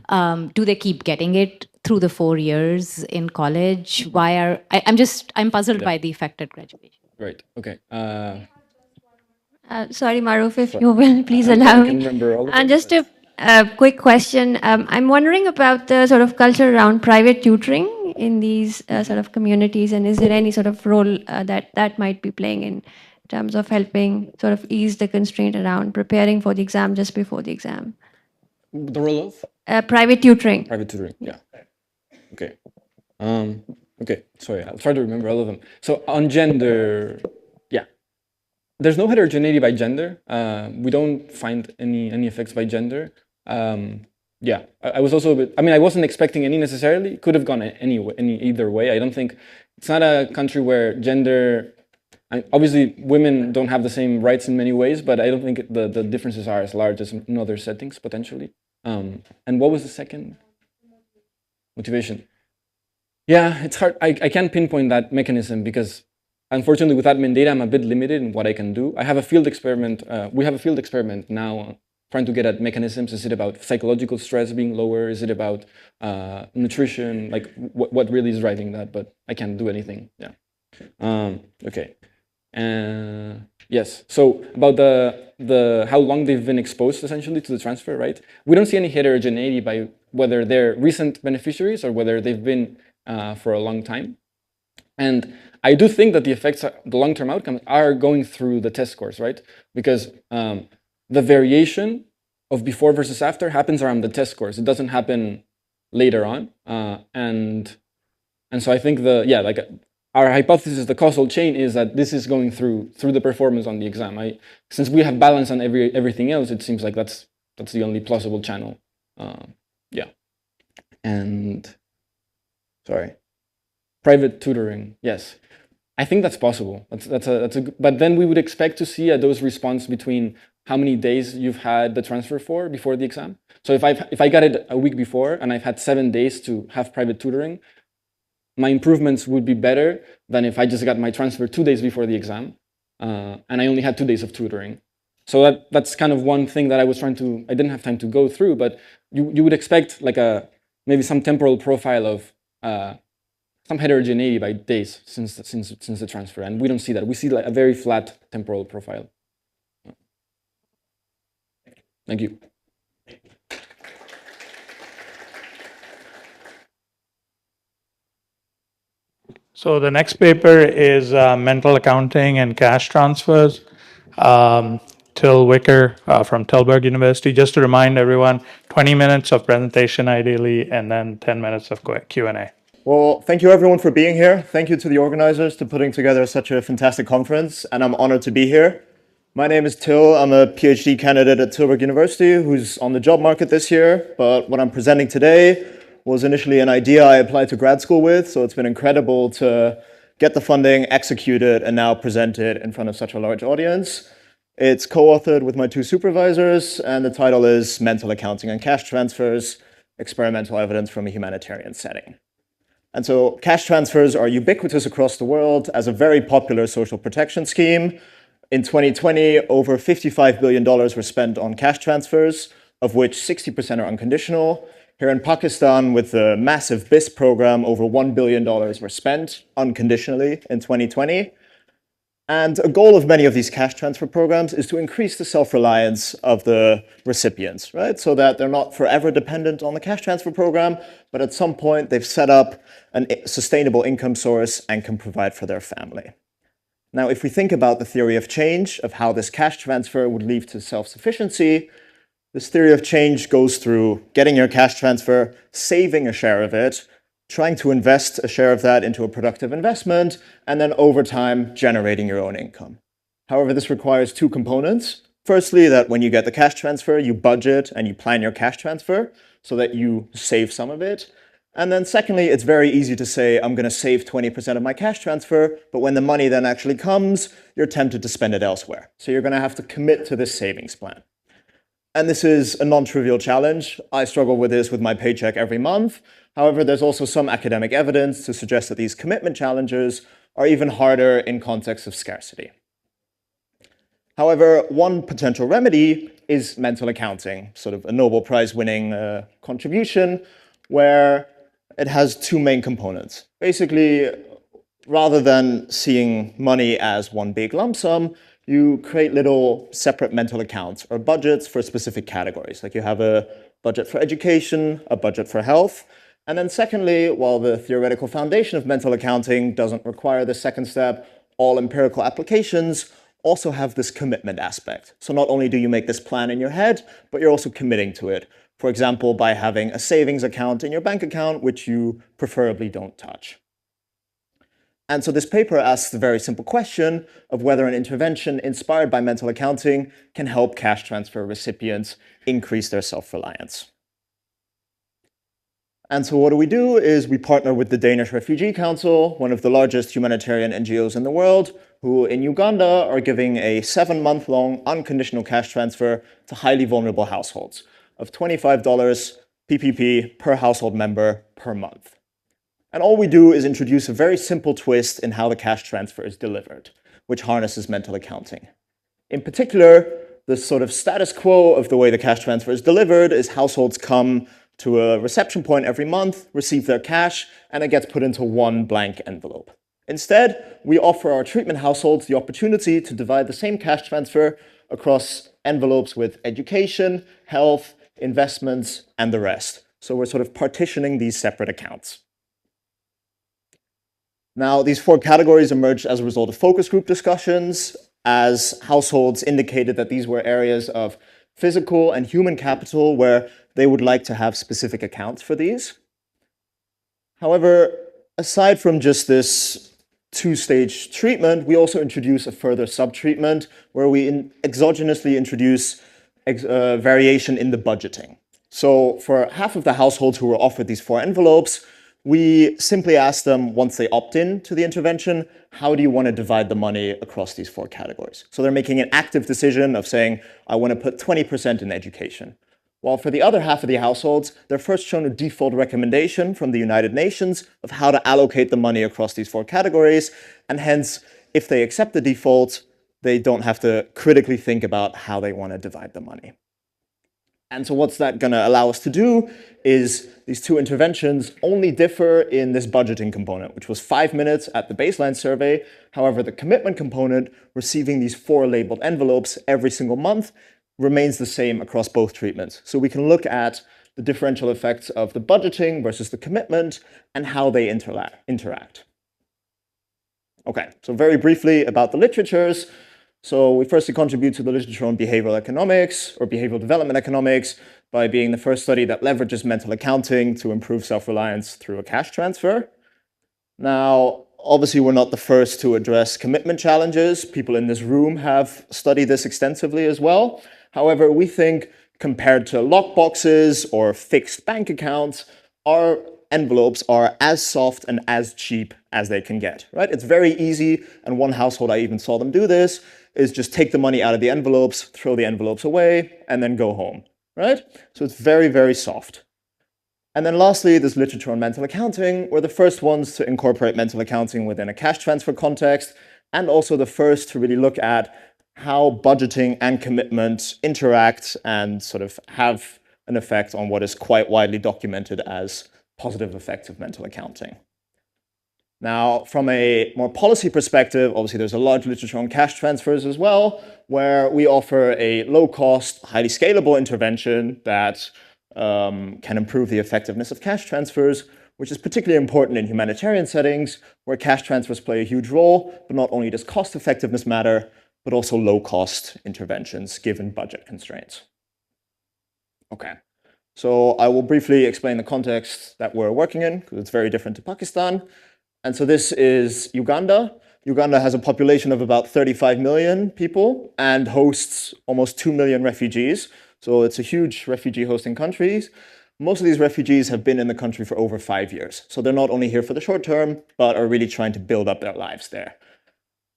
Do they keep getting it through the 4 years in college? Why are I'm puzzled by the effect at graduation. Right. Okay. Sorry, Maruf, if you will please allow me. And just a quick question. I'm wondering about the sort of culture around private tutoring in these sort of communities, and is there any sort of role that might be playing in terms of helping sort of ease the constraint around preparing for the exam just before the exam? The role of? Private tutoring. Private tutoring, yeah. Okay. Okay, sorry, I'll try to remember all of them. So on gender, yeah. There's no heterogeneity by gender. We don't find any effects by gender. Yeah, I was also a bit, I wasn't expecting any necessarily. Could have gone either way. I don't think, it's not a country where gender, obviously women don't have the same rights in many ways, but I don't think the differences are as large as in other settings, potentially. And what was the second? Motivation. Yeah, it's hard. I can't pinpoint that mechanism because unfortunately with admin data, I'm a bit limited in what I can do. I have a field experiment. We have a field experiment now trying to get at mechanisms. Is it about psychological stress being lower? Is it about nutrition? Like what really is driving that? But I can't do anything. Yeah. Okay. Yes. So about the how long they've been exposed essentially to the transfer, right? We don't see any heterogeneity by whether they're recent beneficiaries or whether they've been for a long time. And I do think that the effects, the long-term outcomes, are going through the test scores, right? Because the variation of before versus after happens around the test scores. It doesn't happen later on. And so I think our hypothesis, the causal chain, is that this is going through the performance on the exam. Since we have balance on everything else, it seems like that's the only plausible channel. Yeah. And sorry, private tutoring. Yes, I think that's possible. But then we would expect to see a dose response between how many days you've had the transfer for before the exam. So if I got it a week before and I've had 7 days to have private tutoring, my improvements would be better than if I just got my transfer 2 days before the exam and I only had 2 days of tutoring. So that's kind of one thing that I didn't have time to go through, but you would expect like maybe some temporal profile of some heterogeneity by days since the transfer, and we don't see that. We see like a very flat temporal profile. Thank you. So the next paper is mental accounting and cash transfers. Till Wicker from Tilburg University. Just to remind everyone, 20 minutes of presentation ideally, and then 10 minutes of Q&A. Well, thank you everyone for being here. Thank you to the organizers for putting together such a fantastic conference, and I'm honored to be here. My name is Till. I'm a PhD candidate at Tilburg University who's on the job market this year, but what I'm presenting today was initially an idea I applied to grad school with, so it's been incredible to get the funding, execute it, and now present it in front of such a large audience. It's co-authored with my 2 supervisors, and the title is Mental Accounting and Cash Transfers, Experimental Evidence from a Humanitarian Setting. And so cash transfers are ubiquitous across the world as a very popular social protection scheme. In 2020, over $55 billion were spent on cash transfers, of which 60% are unconditional. Here in Pakistan, with the massive BIS program, over $1 billion were spent unconditionally in 2020. And a goal of many of these cash transfer programs is to increase the self-reliance of the recipients, right? So that they're not forever dependent on the cash transfer program, but at some point they've set up a sustainable income source and can provide for their family. Now, if we think about the theory of change, of how this cash transfer would lead to self-sufficiency, this theory of change goes through getting your cash transfer, saving a share of it, trying to invest a share of that into a productive investment, and then over time, generating your own income. However, this requires two components. Firstly, that when you get the cash transfer, you budget and you plan your cash transfer so that you save some of it. And then secondly, it's very easy to say, I'm going to save 20% of my cash transfer, but when the money then actually comes, you're tempted to spend it elsewhere. So you're going to have to commit to this savings plan. And this is a non-trivial challenge. I struggle with this with my paycheck every month. However, there's also some academic evidence to suggest that these commitment challenges are even harder in contexts of scarcity. However, one potential remedy is mental accounting, sort of a Nobel Prize winning contribution, where it has two main components. Basically, rather than seeing money as one big lump sum, you create little separate mental accounts or budgets for specific categories. Like you have a budget for education, a budget for health. And then secondly, while the theoretical foundation of mental accounting doesn't require the second step, all empirical applications also have this commitment aspect. So not only do you make this plan in your head, but you're also committing to it. For example, by having a savings account in your bank account, which you preferably don't touch. And so this paper asks the very simple question of whether an intervention inspired by mental accounting can help cash transfer recipients increase their self-reliance. And so what do? Is we partner with the Danish Refugee Council, one of the largest humanitarian NGOs in the world, who in Uganda are giving a 7-month-long unconditional cash transfer to highly vulnerable households of $25 PPP per household member per month. And all we do is introduce a very simple twist in how the cash transfer is delivered, which harnesses mental accounting. In particular, the sort of status quo of the way the cash transfer is delivered is households come to a reception point every month, receive their cash, and it gets put into one blank envelope. Instead, we offer our treatment households the opportunity to divide the same cash transfer across envelopes with education, health, investments, and the rest. So we're sort of partitioning these separate accounts. Now, these 4 categories emerged as a result of focus group discussions, as households indicated that these were areas of physical and human capital where they would like to have specific accounts for these. However, aside from just this 2-stage treatment, we also introduce a further sub-treatment where we exogenously introduce variation in the budgeting. So for half of the households who were offered these 4 envelopes, we simply ask them, once they opt in to the intervention, how do you want to divide the money across these 4 categories? So they're making an active decision of saying, I want to put 20% in education. While for the other half of the households, they're first shown a default recommendation from the United Nations of how to allocate the money across these 4 categories, and hence, if they accept the default, they don't have to critically think about how they want to divide the money. And so what's that going to allow us to do is these 2 interventions only differ in this budgeting component, which was 5 minutes at the baseline survey. However, the commitment component, receiving these 4 labeled envelopes every single month, remains the same across both treatments. So we can look at the differential effects of the budgeting versus the commitment and how they interact. Okay, so very briefly about the literatures. So we firstly contribute to the literature on behavioral economics or behavioral development economics by being the first study that leverages mental accounting to improve self-reliance through a cash transfer. Now, obviously, we're not the first to address commitment challenges. People in this room have studied this extensively as well. However, we think compared to lockboxes or fixed bank accounts, our envelopes are as soft and as cheap as they can get, right? It's very easy, and one household I even saw them do this, is just take the money out of the envelopes, throw the envelopes away, and then go home, right? So it's very, very soft. And then lastly, there's literature on mental accounting. We're the first ones to incorporate mental accounting within a cash transfer context, and also the first to really look at how budgeting and commitment interact and sort of have an effect on what is quite widely documented as positive effects of mental accounting. Now, from a more policy perspective, obviously there's a large literature on cash transfers as well, where we offer a low-cost, highly scalable intervention that can improve the effectiveness of cash transfers, which is particularly important in humanitarian settings where cash transfers play a huge role, but not only does cost effectiveness matter, but also low-cost interventions given budget constraints. Okay, so I will briefly explain the context that we're working in, because it's very different to Pakistan. And so this is Uganda. Uganda has a population of about 35 million people and hosts almost 2 million refugees. So it's a huge refugee hosting country. Most of these refugees have been in the country for over 5 years. So they're not only here for the short term, but are really trying to build up their lives there.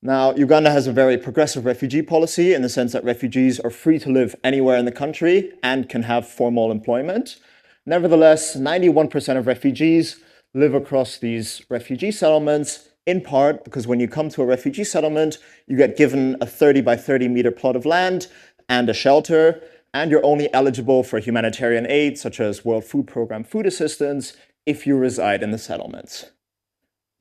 Now, Uganda has a very progressive refugee policy in the sense that refugees are free to live anywhere in the country and can have formal employment. Nevertheless, 91% of refugees live across these refugee settlements, in part because when you come to a refugee settlement, you get given a 30 by 30 meter plot of land and a shelter, and you're only eligible for humanitarian aid, such as World Food Programme food assistance, if you reside in the settlements.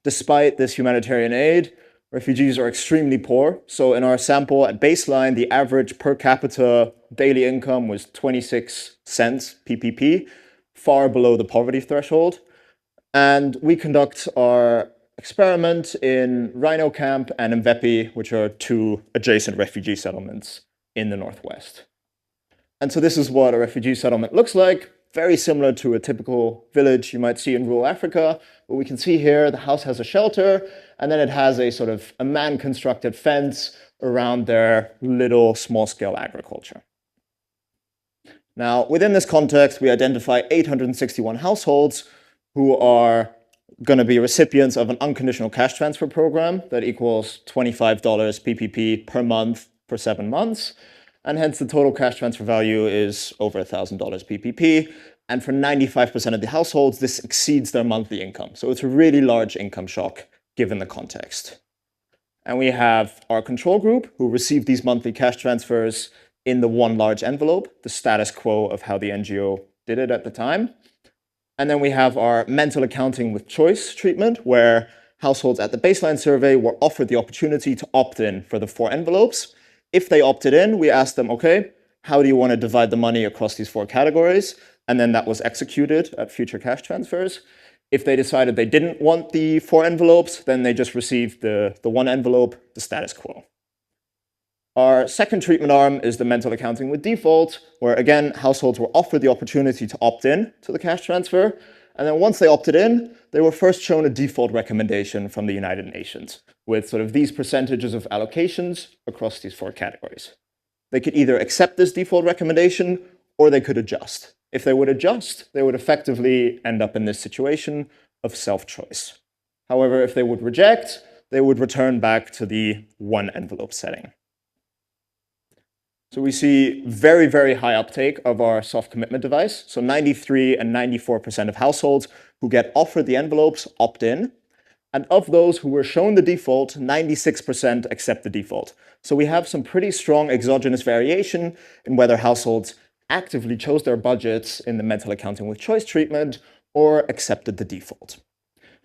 Despite this humanitarian aid, refugees are extremely poor. So in our sample at baseline, the average per capita daily income was 26 cents PPP, far below the poverty threshold. And we conduct our experiment in Rhino Camp and Mvepi, which are two adjacent refugee settlements in the northwest. And so this is what a refugee settlement looks like, very similar to a typical village you might see in rural Africa. But we can see here, the house has a shelter, and then it has a sort of a man-constructed fence around their little small-scale agriculture. Now, within this context, we identify 861 households who are going to be recipients of an unconditional cash transfer program that equals $25 PPP per month for 7 months. And hence the total cash transfer value is over $1,000 PPP. And for 95% of the households, this exceeds their monthly income. So it's a really large income shock given the context. And we have our control group who received these monthly cash transfers in the one large envelope, the status quo of how the NGO did it at the time. And then we have our mental accounting with choice treatment, where households at the baseline survey were offered the opportunity to opt in for the 4 envelopes. If they opted in, we asked them, okay, how do you want to divide the money across these 4 categories? And then that was executed at future cash transfers. If they decided they didn't want the 4 envelopes, then they just received the 1 envelope, the status quo. Our second treatment arm is the mental accounting with default, where again, households were offered the opportunity to opt in to the cash transfer. And then once they opted in, they were first shown a default recommendation from the United Nations with sort of these percentages of allocations across these 4 categories. They could either accept this default recommendation or they could adjust. If they would adjust, they would effectively end up in this situation of self-choice. However, if they would reject, they would return back to the 1 envelope setting. So we see very, very high uptake of our soft commitment device. So 93 and 94% of households who get offered the envelopes opt in. And of those who were shown the default, 96% accept the default. So we have some pretty strong exogenous variation in whether households actively chose their budgets in the mental accounting with choice treatment or accepted the default.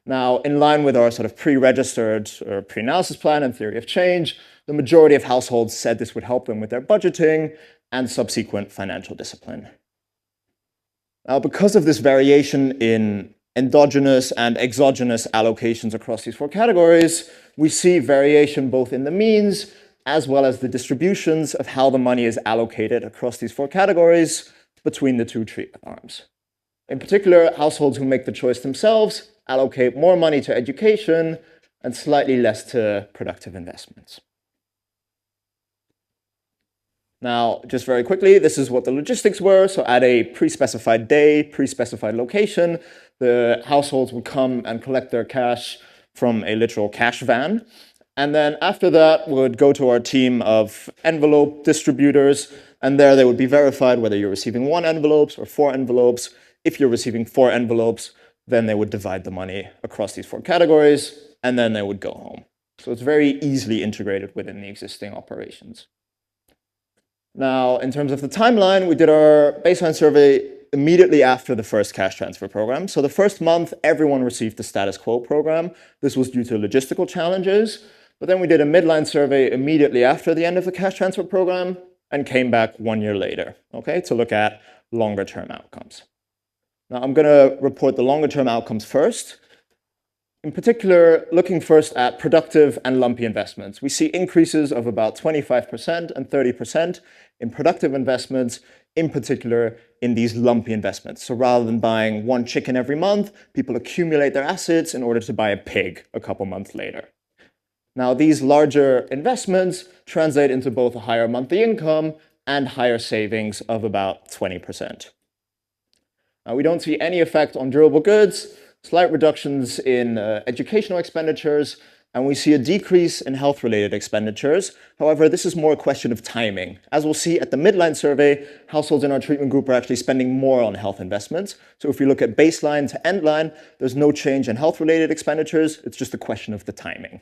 Now, in line with our sort of pre-registered or pre-analysis plan and theory of change, the majority of households said this would help them with their budgeting and subsequent financial discipline. Now, because of this variation in endogenous and exogenous allocations across these 4 categories, we see variation both in the means as well as the distributions of how the money is allocated across these 4 categories between the 2 treatment arms. In particular, households who make the choice themselves allocate more money to education and slightly less to productive investments. Now, just very quickly, this is what the logistics were. So at a pre-specified day, pre-specified location, the households would come and collect their cash from a literal cash van. And then after that would go to our team of envelope distributors, and there they would be verified whether you're receiving 1 envelope or 4 envelopes. If you're receiving 4 envelopes, then they would divide the money across these 4 categories, and then they would go home. So it's very easily integrated within the existing operations. Now, in terms of the timeline, we did our baseline survey immediately after the first cash transfer program. So the first month, everyone received the status quo program. This was due to logistical challenges. But then we did a midline survey immediately after the end of the cash transfer program and came back 1 year later, okay, to look at longer term outcomes. Now, I'm going to report the longer-term outcomes first. In particular, looking first at productive and lumpy investments. We see increases of about 25% and 30% in productive investments, in particular in these lumpy investments. So rather than buying one chicken every month, people accumulate their assets in order to buy a pig a couple months later. Now, these larger investments translate into both a higher monthly income and higher savings of about 20%. Now, we don't see any effect on durable goods, slight reductions in educational expenditures, and we see a decrease in health-related expenditures. However, this is more a question of timing. As we'll see at the midline survey, households in our treatment group are actually spending more on health investments. So if we look at baseline to end line, there's no change in health-related expenditures. It's just a question of the timing.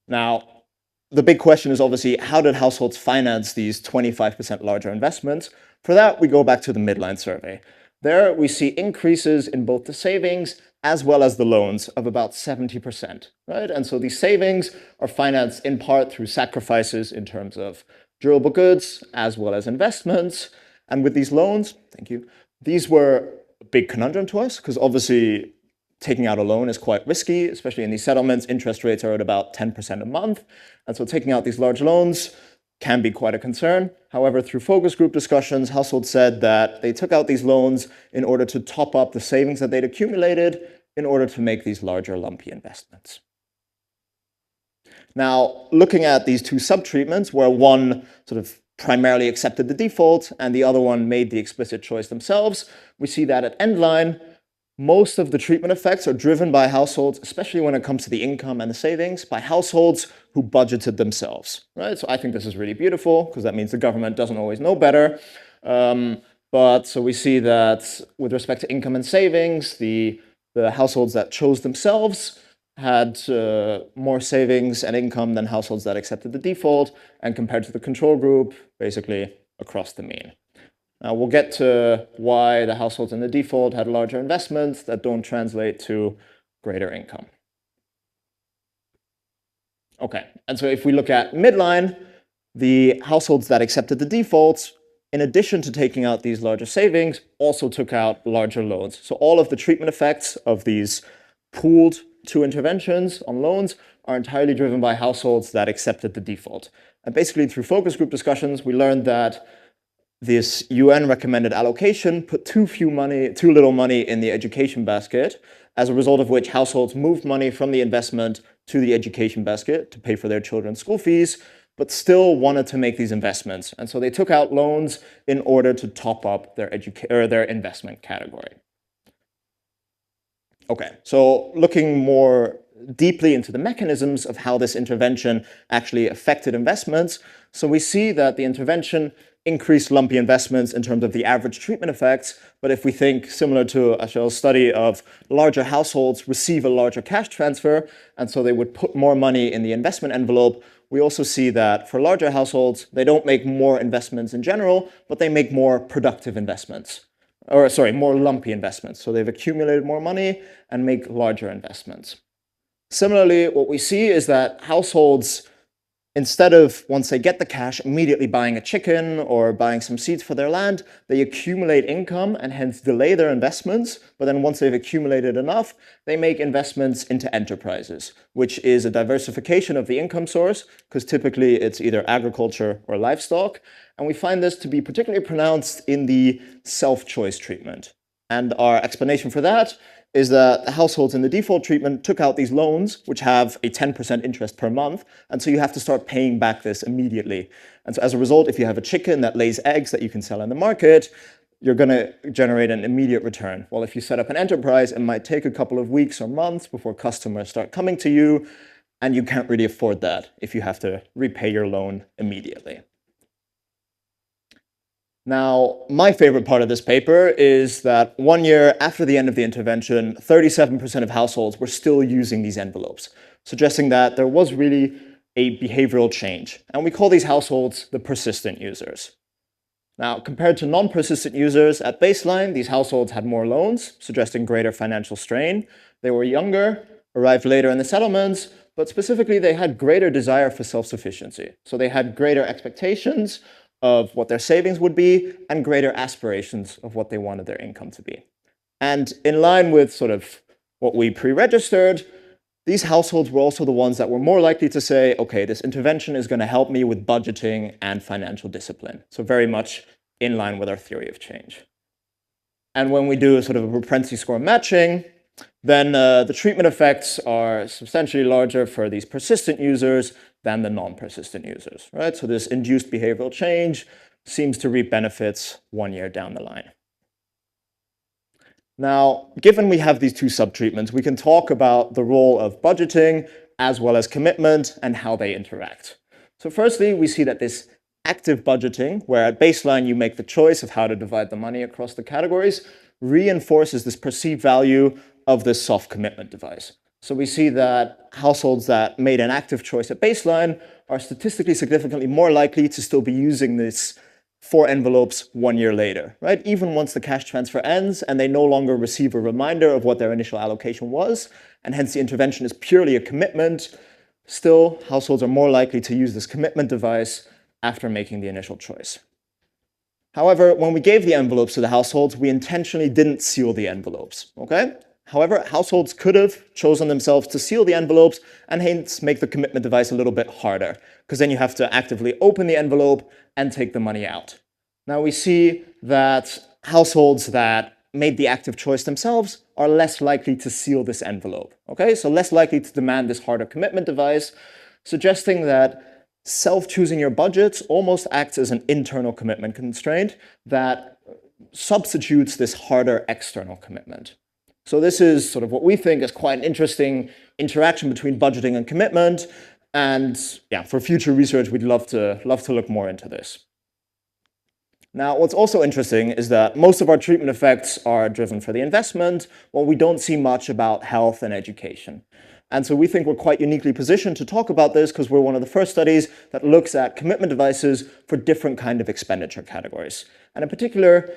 Now, the big question is obviously, how did households finance these 25% larger investments? For that, we go back to the midline survey. There, we see increases in both the savings as well as the loans of about 70%, right? And so these savings are financed in part through sacrifices in terms of durable goods as well as investments. And with these loans, thank you, these were a big conundrum to us because obviously taking out a loan is quite risky, especially in these settlements. Interest rates are at about 10% a month. And so taking out these large loans can be quite a concern. However, through focus group discussions, households said that they took out these loans in order to top up the savings that they'd accumulated in order to make these larger lumpy investments. Now, looking at these two sub-treatments where one sort of primarily accepted the default and the other one made the explicit choice themselves, we see that at end line, most of the treatment effects are driven by households, especially when it comes to the income and the savings, by households who budgeted themselves, right? So I think this is really beautiful because that means the government doesn't always know better. But so we see that with respect to income and savings, the households that chose themselves had more savings and income than households that accepted the default, and compared to the control group, basically across the mean. Now, we'll get to why the households in the default had larger investments that don't translate to greater income. Okay, and so if we look at midline, the households that accepted the defaults, in addition to taking out these larger savings, also took out larger loans. So all of the treatment effects of these pooled two interventions on loans are entirely driven by households that accepted the default. And basically, through focus group discussions, we learned that this UN recommended allocation put too little money in the education basket, as a result of which households moved money from the investment to the education basket to pay for their children's school fees, but still wanted to make these investments. And so they took out loans in order to top up their investment category. Okay, so looking more deeply into the mechanisms of how this intervention actually affected investments, so we see that the intervention increased lumpy investments in terms of the average treatment effects. But if we think similar to Axel's study of larger households receive a larger cash transfer, and so they would put more money in the investment envelope, we also see that for larger households, they don't make more investments in general, but they make more productive investments. Or sorry, more lumpy investments. So they've accumulated more money and make larger investments. Similarly, what we see is that households, instead of, once they get the cash, immediately buying a chicken or buying some seeds for their land, they accumulate income and hence delay their investments. But then once they've accumulated enough, they make investments into enterprises, which is a diversification of the income source, because typically it's either agriculture or livestock. And we find this to be particularly pronounced in the self-choice treatment. And our explanation for that is that the households in the default treatment took out these loans, which have a 10% interest per month, and so you have to start paying back this immediately. And so as a result, if you have a chicken that lays eggs that you can sell in the market, you're going to generate an immediate return. Well, if you set up an enterprise, it might take a couple of weeks or months before customers start coming to you, and you can't really afford that if you have to repay your loan immediately. Now, my favorite part of this paper is that 1 year after the end of the intervention, 37% of households were still using these envelopes, suggesting that there was really a behavioral change. And we call these households the persistent users. Now, compared to non-persistent users at baseline, these households had more loans, suggesting greater financial strain. They were younger, arrived later in the settlements, but specifically they had greater desire for self-sufficiency. So they had greater expectations of what their savings would be and greater aspirations of what they wanted their income to be. And in line with sort of what we pre-registered, these households were also the ones that were more likely to say, okay, this intervention is going to help me with budgeting and financial discipline. So very much in line with our theory of change. And when we do sort of a propensity score matching, then the treatment effects are substantially larger for these persistent users than the non-persistent users, right? So this induced behavioral change seems to reap benefits 1 year down the line. Now, given we have these two subtreatments, we can talk about the role of budgeting as well as commitment and how they interact. So firstly, we see that this active budgeting, where at baseline you make the choice of how to divide the money across the categories, reinforces this perceived value of this soft commitment device. So we see that households that made an active choice at baseline are statistically significantly more likely to still be using this 4 envelopes 1 year later, right? Even once the cash transfer ends and they no longer receive a reminder of what their initial allocation was, and hence the intervention is purely a commitment, still households are more likely to use this commitment device after making the initial choice. However, when we gave the envelopes to the households, we intentionally didn't seal the envelopes, okay? However, households could have chosen themselves to seal the envelopes and hence make the commitment device a little bit harder, because then you have to actively open the envelope and take the money out. Now we see that households that made the active choice themselves are less likely to seal this envelope, okay? So less likely to demand this harder commitment device, suggesting that self-choosing your budgets almost acts as an internal commitment constraint that substitutes this harder external commitment. So this is sort of what we think is quite an interesting interaction between budgeting and commitment. And yeah, for future research, we'd love to look more into this. Now, what's also interesting is that most of our treatment effects are driven for the investment, while we don't see much about health and education. And so we think we're quite uniquely positioned to talk about this because we're one of the first studies that looks at commitment devices for different kind of expenditure categories. And in particular,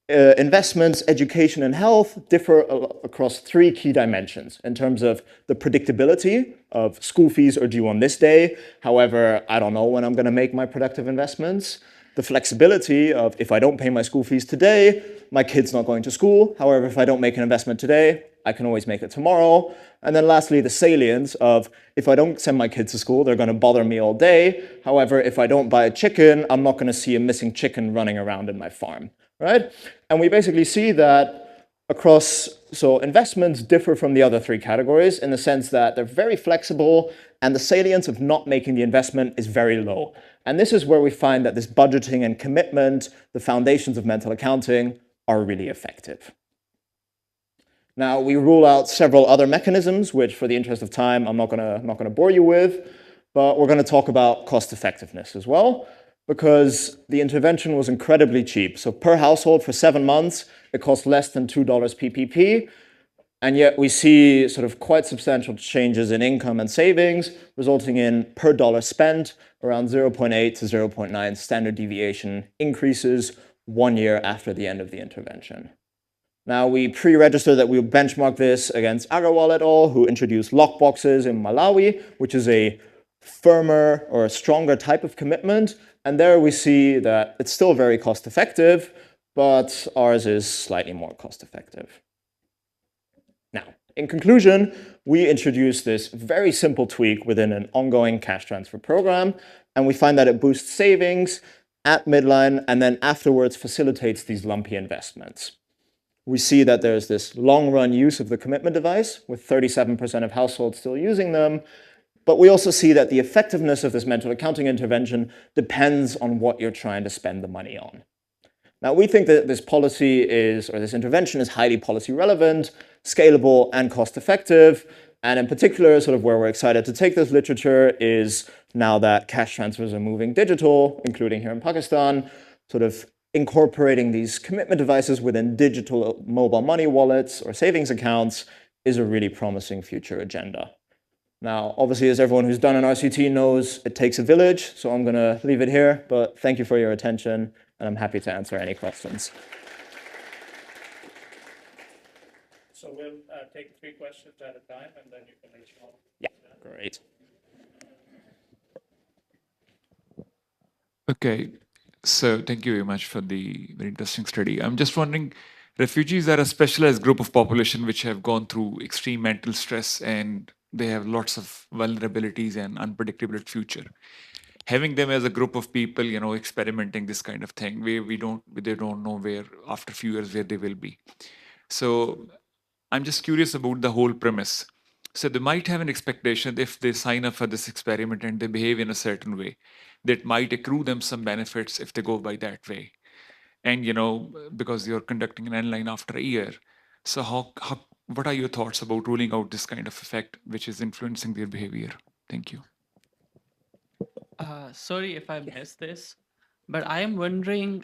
investments, education, and health differ across 3 key dimensions in terms of the predictability of school fees are due on this day. However, I don't know when I'm going to make my productive investments. The flexibility of if I don't pay my school fees today, my kid's not going to school. However, if I don't make an investment today, I can always make it tomorrow. And then lastly, the salience of if I don't send my kids to school, they're going to bother me all day. However, if I don't buy a chicken, I'm not going to see a missing chicken running around in my farm, right? And we basically see that across, so investments differ from the other 3 categories in the sense that they're very flexible and the salience of not making the investment is very low. And this is where we find that this budgeting and commitment, the foundations of mental accounting, are really effective. Now, we rule out several other mechanisms, which for the interest of time, I'm not gonna bore you with, but we're gonna talk about cost effectiveness as well, because the intervention was incredibly cheap. So per household for 7 months, it cost less than $2 PPP, and yet we see sort of quite substantial changes in income and savings, resulting in per dollar spent around 0.8 to 0.9 standard deviation increases 1 year after the end of the intervention. Now, we pre-register that we'll benchmark this against Agarwal et al., who introduced lockboxes in Malawi, which is a firmer or a stronger type of commitment. And there we see that it's still very cost effective, but ours is slightly more cost effective. Now, in conclusion, we introduced this very simple tweak within an ongoing cash transfer program, and we find that it boosts savings at midline and then afterwards facilitates these lumpy investments. We see that there's this long-run use of the commitment device, with 37% of households still using them, but we also see that the effectiveness of this mental accounting intervention depends on what you're trying to spend the money on. Now, we think that this policy is, or this intervention is highly policy relevant, scalable, and cost-effective, and in particular, sort of where we're excited to take this literature is now that cash transfers are moving digital, including here in Pakistan, sort of incorporating these commitment devices within digital mobile money wallets or savings accounts is a really promising future agenda. Now, obviously, as everyone who's done an RCT knows, it takes a village, so I'm going to leave it here, but thank you for your attention, and I'm happy to answer any questions. So we'll take 3 questions at a time, and then you can respond. Yeah, great. Okay. So thank you very much for the very interesting study. I'm just wondering, refugees are a specialized group of population which have gone through extreme mental stress and they have lots of vulnerabilities and unpredictable future. Having them as a group of people, experimenting this kind of thing, where they don't know where after a few years where they will be. So I'm just curious about the whole premise. So they might have an expectation if they sign up for this experiment and they behave in a certain way, that might accrue them some benefits if they go by that way. And because you're conducting an N-line after a year. So what are your thoughts about ruling out this kind of effect which is influencing their behavior? Thank you. Sorry if I missed this, but I am wondering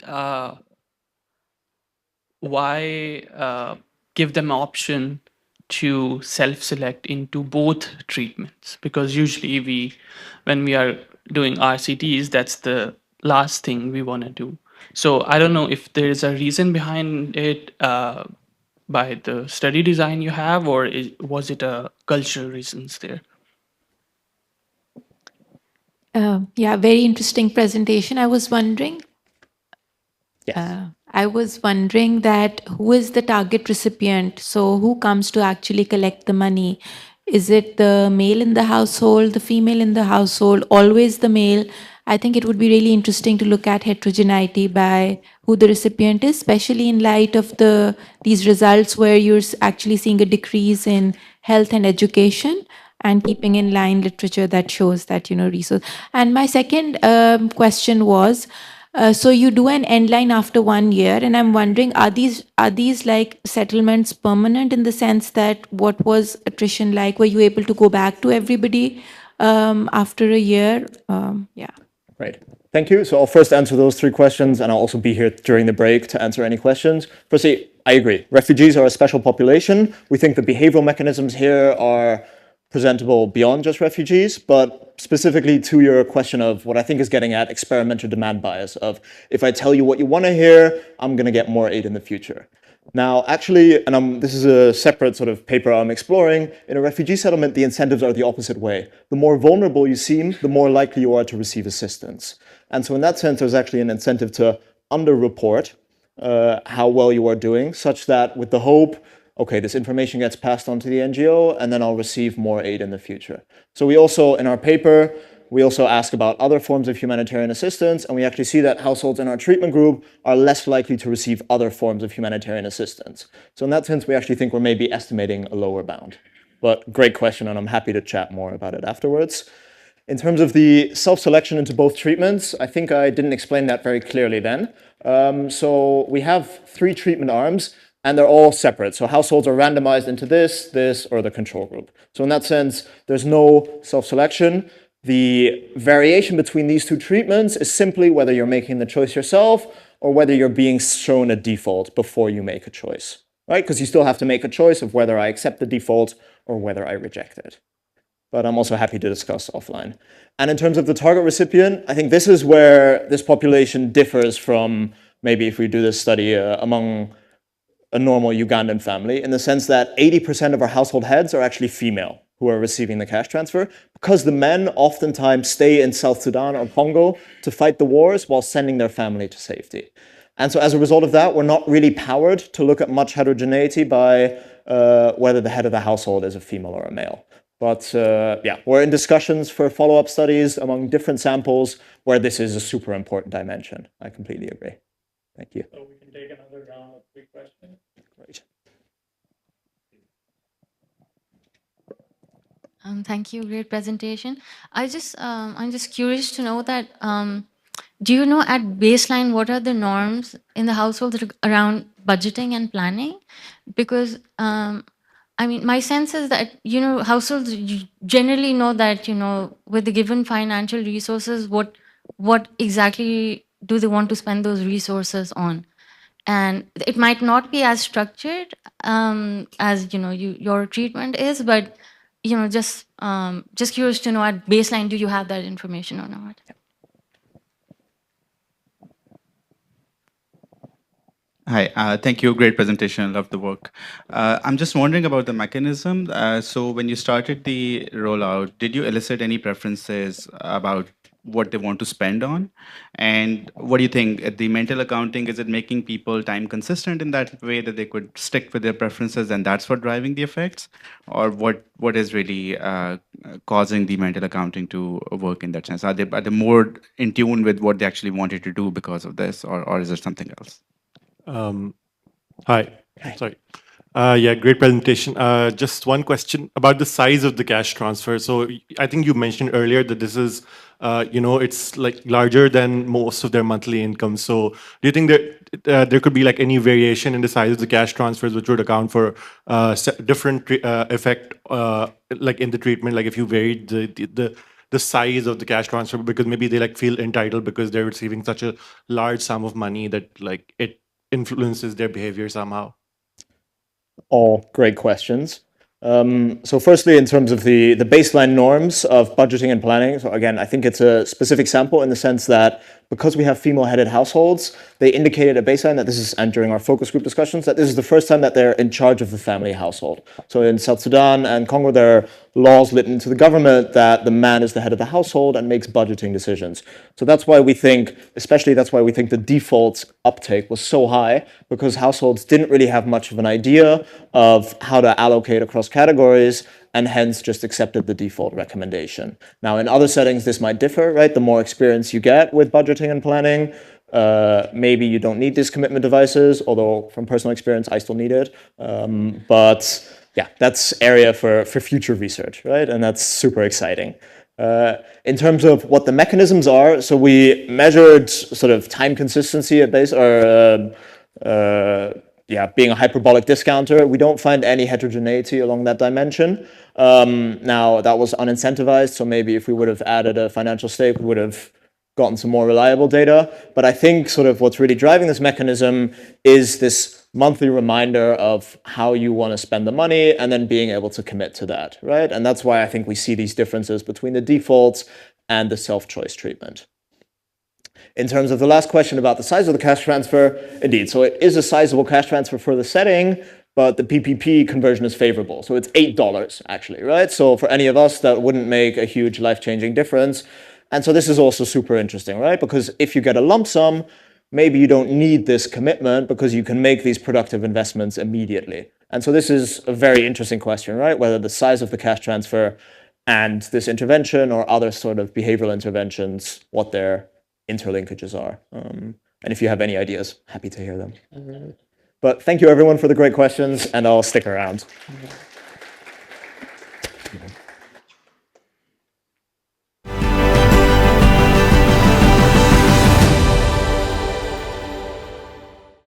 why give them option to self-select into both treatments? Because usually when we are doing RCTs, that's the last thing we want to do. So I don't know if there is a reason behind it by the study design you have, or was it a cultural reasons there? Yeah, very interesting presentation. I was wondering. Yes. I was wondering that who is the target recipient? So who comes to actually collect the money? Is it the male in the household, the female in the household, always the male? I think it would be really interesting to look at heterogeneity by who the recipient is, especially in light of these results where you're actually seeing a decrease in health and education and keeping in line literature that shows that, resource. And my second question was, so you do an end line after 1 year, and I'm wondering, are these like settlements permanent in the sense that what was attrition like? Were you able to go back to everybody after a year? Yeah. Right. Thank you. So I'll first answer those 3 questions, and I'll also be here during the break to answer any questions. Firstly, I agree. Refugees are a special population. We think the behavioral mechanisms here are presentable beyond just refugees, but specifically to your question of what I think is getting at experimental demand bias of if I tell you what you want to hear, I'm going to get more aid in the future. Now, actually, and this is a separate sort of paper I'm exploring, in a refugee settlement, the incentives are the opposite way. The more vulnerable you seem, the more likely you are to receive assistance. And so in that sense, there's actually an incentive to underreport how well you are doing, such that with the hope, okay, this information gets passed on to the NGO, and then I'll receive more aid in the future. So we also, in our paper, we also ask about other forms of humanitarian assistance, and we actually see that households in our treatment group are less likely to receive other forms of humanitarian assistance. So in that sense, we actually think we're maybe estimating a lower bound. But great question, and I'm happy to chat more about it afterwards. In terms of the self-selection into both treatments, I think I didn't explain that very clearly then. So we have 3 treatment arms, and they're all separate. So households are randomized into this, or the control group. So in that sense, there's no self-selection. The variation between these 2 treatments is simply whether you're making the choice yourself or whether you're being shown a default before you make a choice, right? Because you still have to make a choice of whether I accept the default or whether I reject it. But I'm also happy to discuss offline. And in terms of the target recipient, I think this is where this population differs from maybe if we do this study among a normal Ugandan family, in the sense that 80% of our household heads are actually female who are receiving the cash transfer, because the men oftentimes stay in South Sudan or Congo to fight the wars while sending their family to safety. And so as a result of that, we're not really powered to look at much heterogeneity by whether the head of the household is a female or a male. But yeah, we're in discussions for follow-up studies among different samples where this is a super important dimension. I completely agree. Thank you. So we can take another round of 3 questions. Great. Thank you. Great presentation. I'm just curious to know that, do you know at baseline what are the norms in the household around budgeting and planning? Because I mean, my sense is that, households generally know that, with the given financial resources, what exactly do they want to spend those resources on? And it might not be as structured as, your treatment is, but, just curious to know at baseline, do you have that information or not? Hi, thank you. Great presentation. Love the work. I'm just wondering about the mechanism. So when you started the rollout, did you elicit any preferences about what they want to spend on? And what do you think? The mental accounting, is it making people time consistent in that way that they could stick with their preferences and that's what driving the effects? Or what is really causing the mental accounting to work in that sense? Are they more in tune with what they actually wanted to do because of this, or is it something else? Hi. Sorry. Yeah, great presentation. Just one question about the size of the cash transfer. So I think you mentioned earlier that this is, it's like larger than most of their monthly income. So do you think that there could be like any variation in the size of the cash transfers which would account for different effect, like in the treatment, like if you varied the size of the cash transfer because maybe they like feel entitled because they're receiving such a large sum of money that like it influences their behavior somehow? All great questions. So firstly, in terms of the baseline norms of budgeting and planning, so again, I think it's a specific sample in the sense that because we have female-headed households, they indicated a baseline that this is, and during our focus group discussions, that this is the first time that they're in charge of the family household. So in South Sudan and Congo, there are laws written into the government that the man is the head of the household and makes budgeting decisions. So that's why we think, especially that's why we think the default uptake was so high, because households didn't really have much of an idea of how to allocate across categories and hence just accepted the default recommendation. Now, in other settings, this might differ, right? The more experience you get with budgeting and planning, maybe you don't need these commitment devices, although from personal experience, I still need it. But yeah, that's area for future research, right? And that's super exciting. In terms of what the mechanisms are, so we measured sort of time consistency at base, or being a hyperbolic discounter. We don't find any heterogeneity along that dimension. Now, that was unincentivized, so maybe if we would have added a financial stake, we would have gotten some more reliable data. But I think sort of what's really driving this mechanism is this monthly reminder of how you want to spend the money and then being able to commit to that, right? And that's why I think we see these differences between the defaults and the self-choice treatment. In terms of the last question about the size of the cash transfer, indeed, so it is a sizable cash transfer for the setting, but the PPP conversion is favorable. So it's $8 actually, right? So for any of us, that wouldn't make a huge life-changing difference. And so this is also super interesting, right? Because if you get a lump sum, maybe you don't need this commitment because you can make these productive investments immediately. And so this is a very interesting question, right? Whether the size of the cash transfer and this intervention or other sort of behavioral interventions, what their interlinkages are. And if you have any ideas, happy to hear them. But thank you everyone for the great questions, and I'll stick around.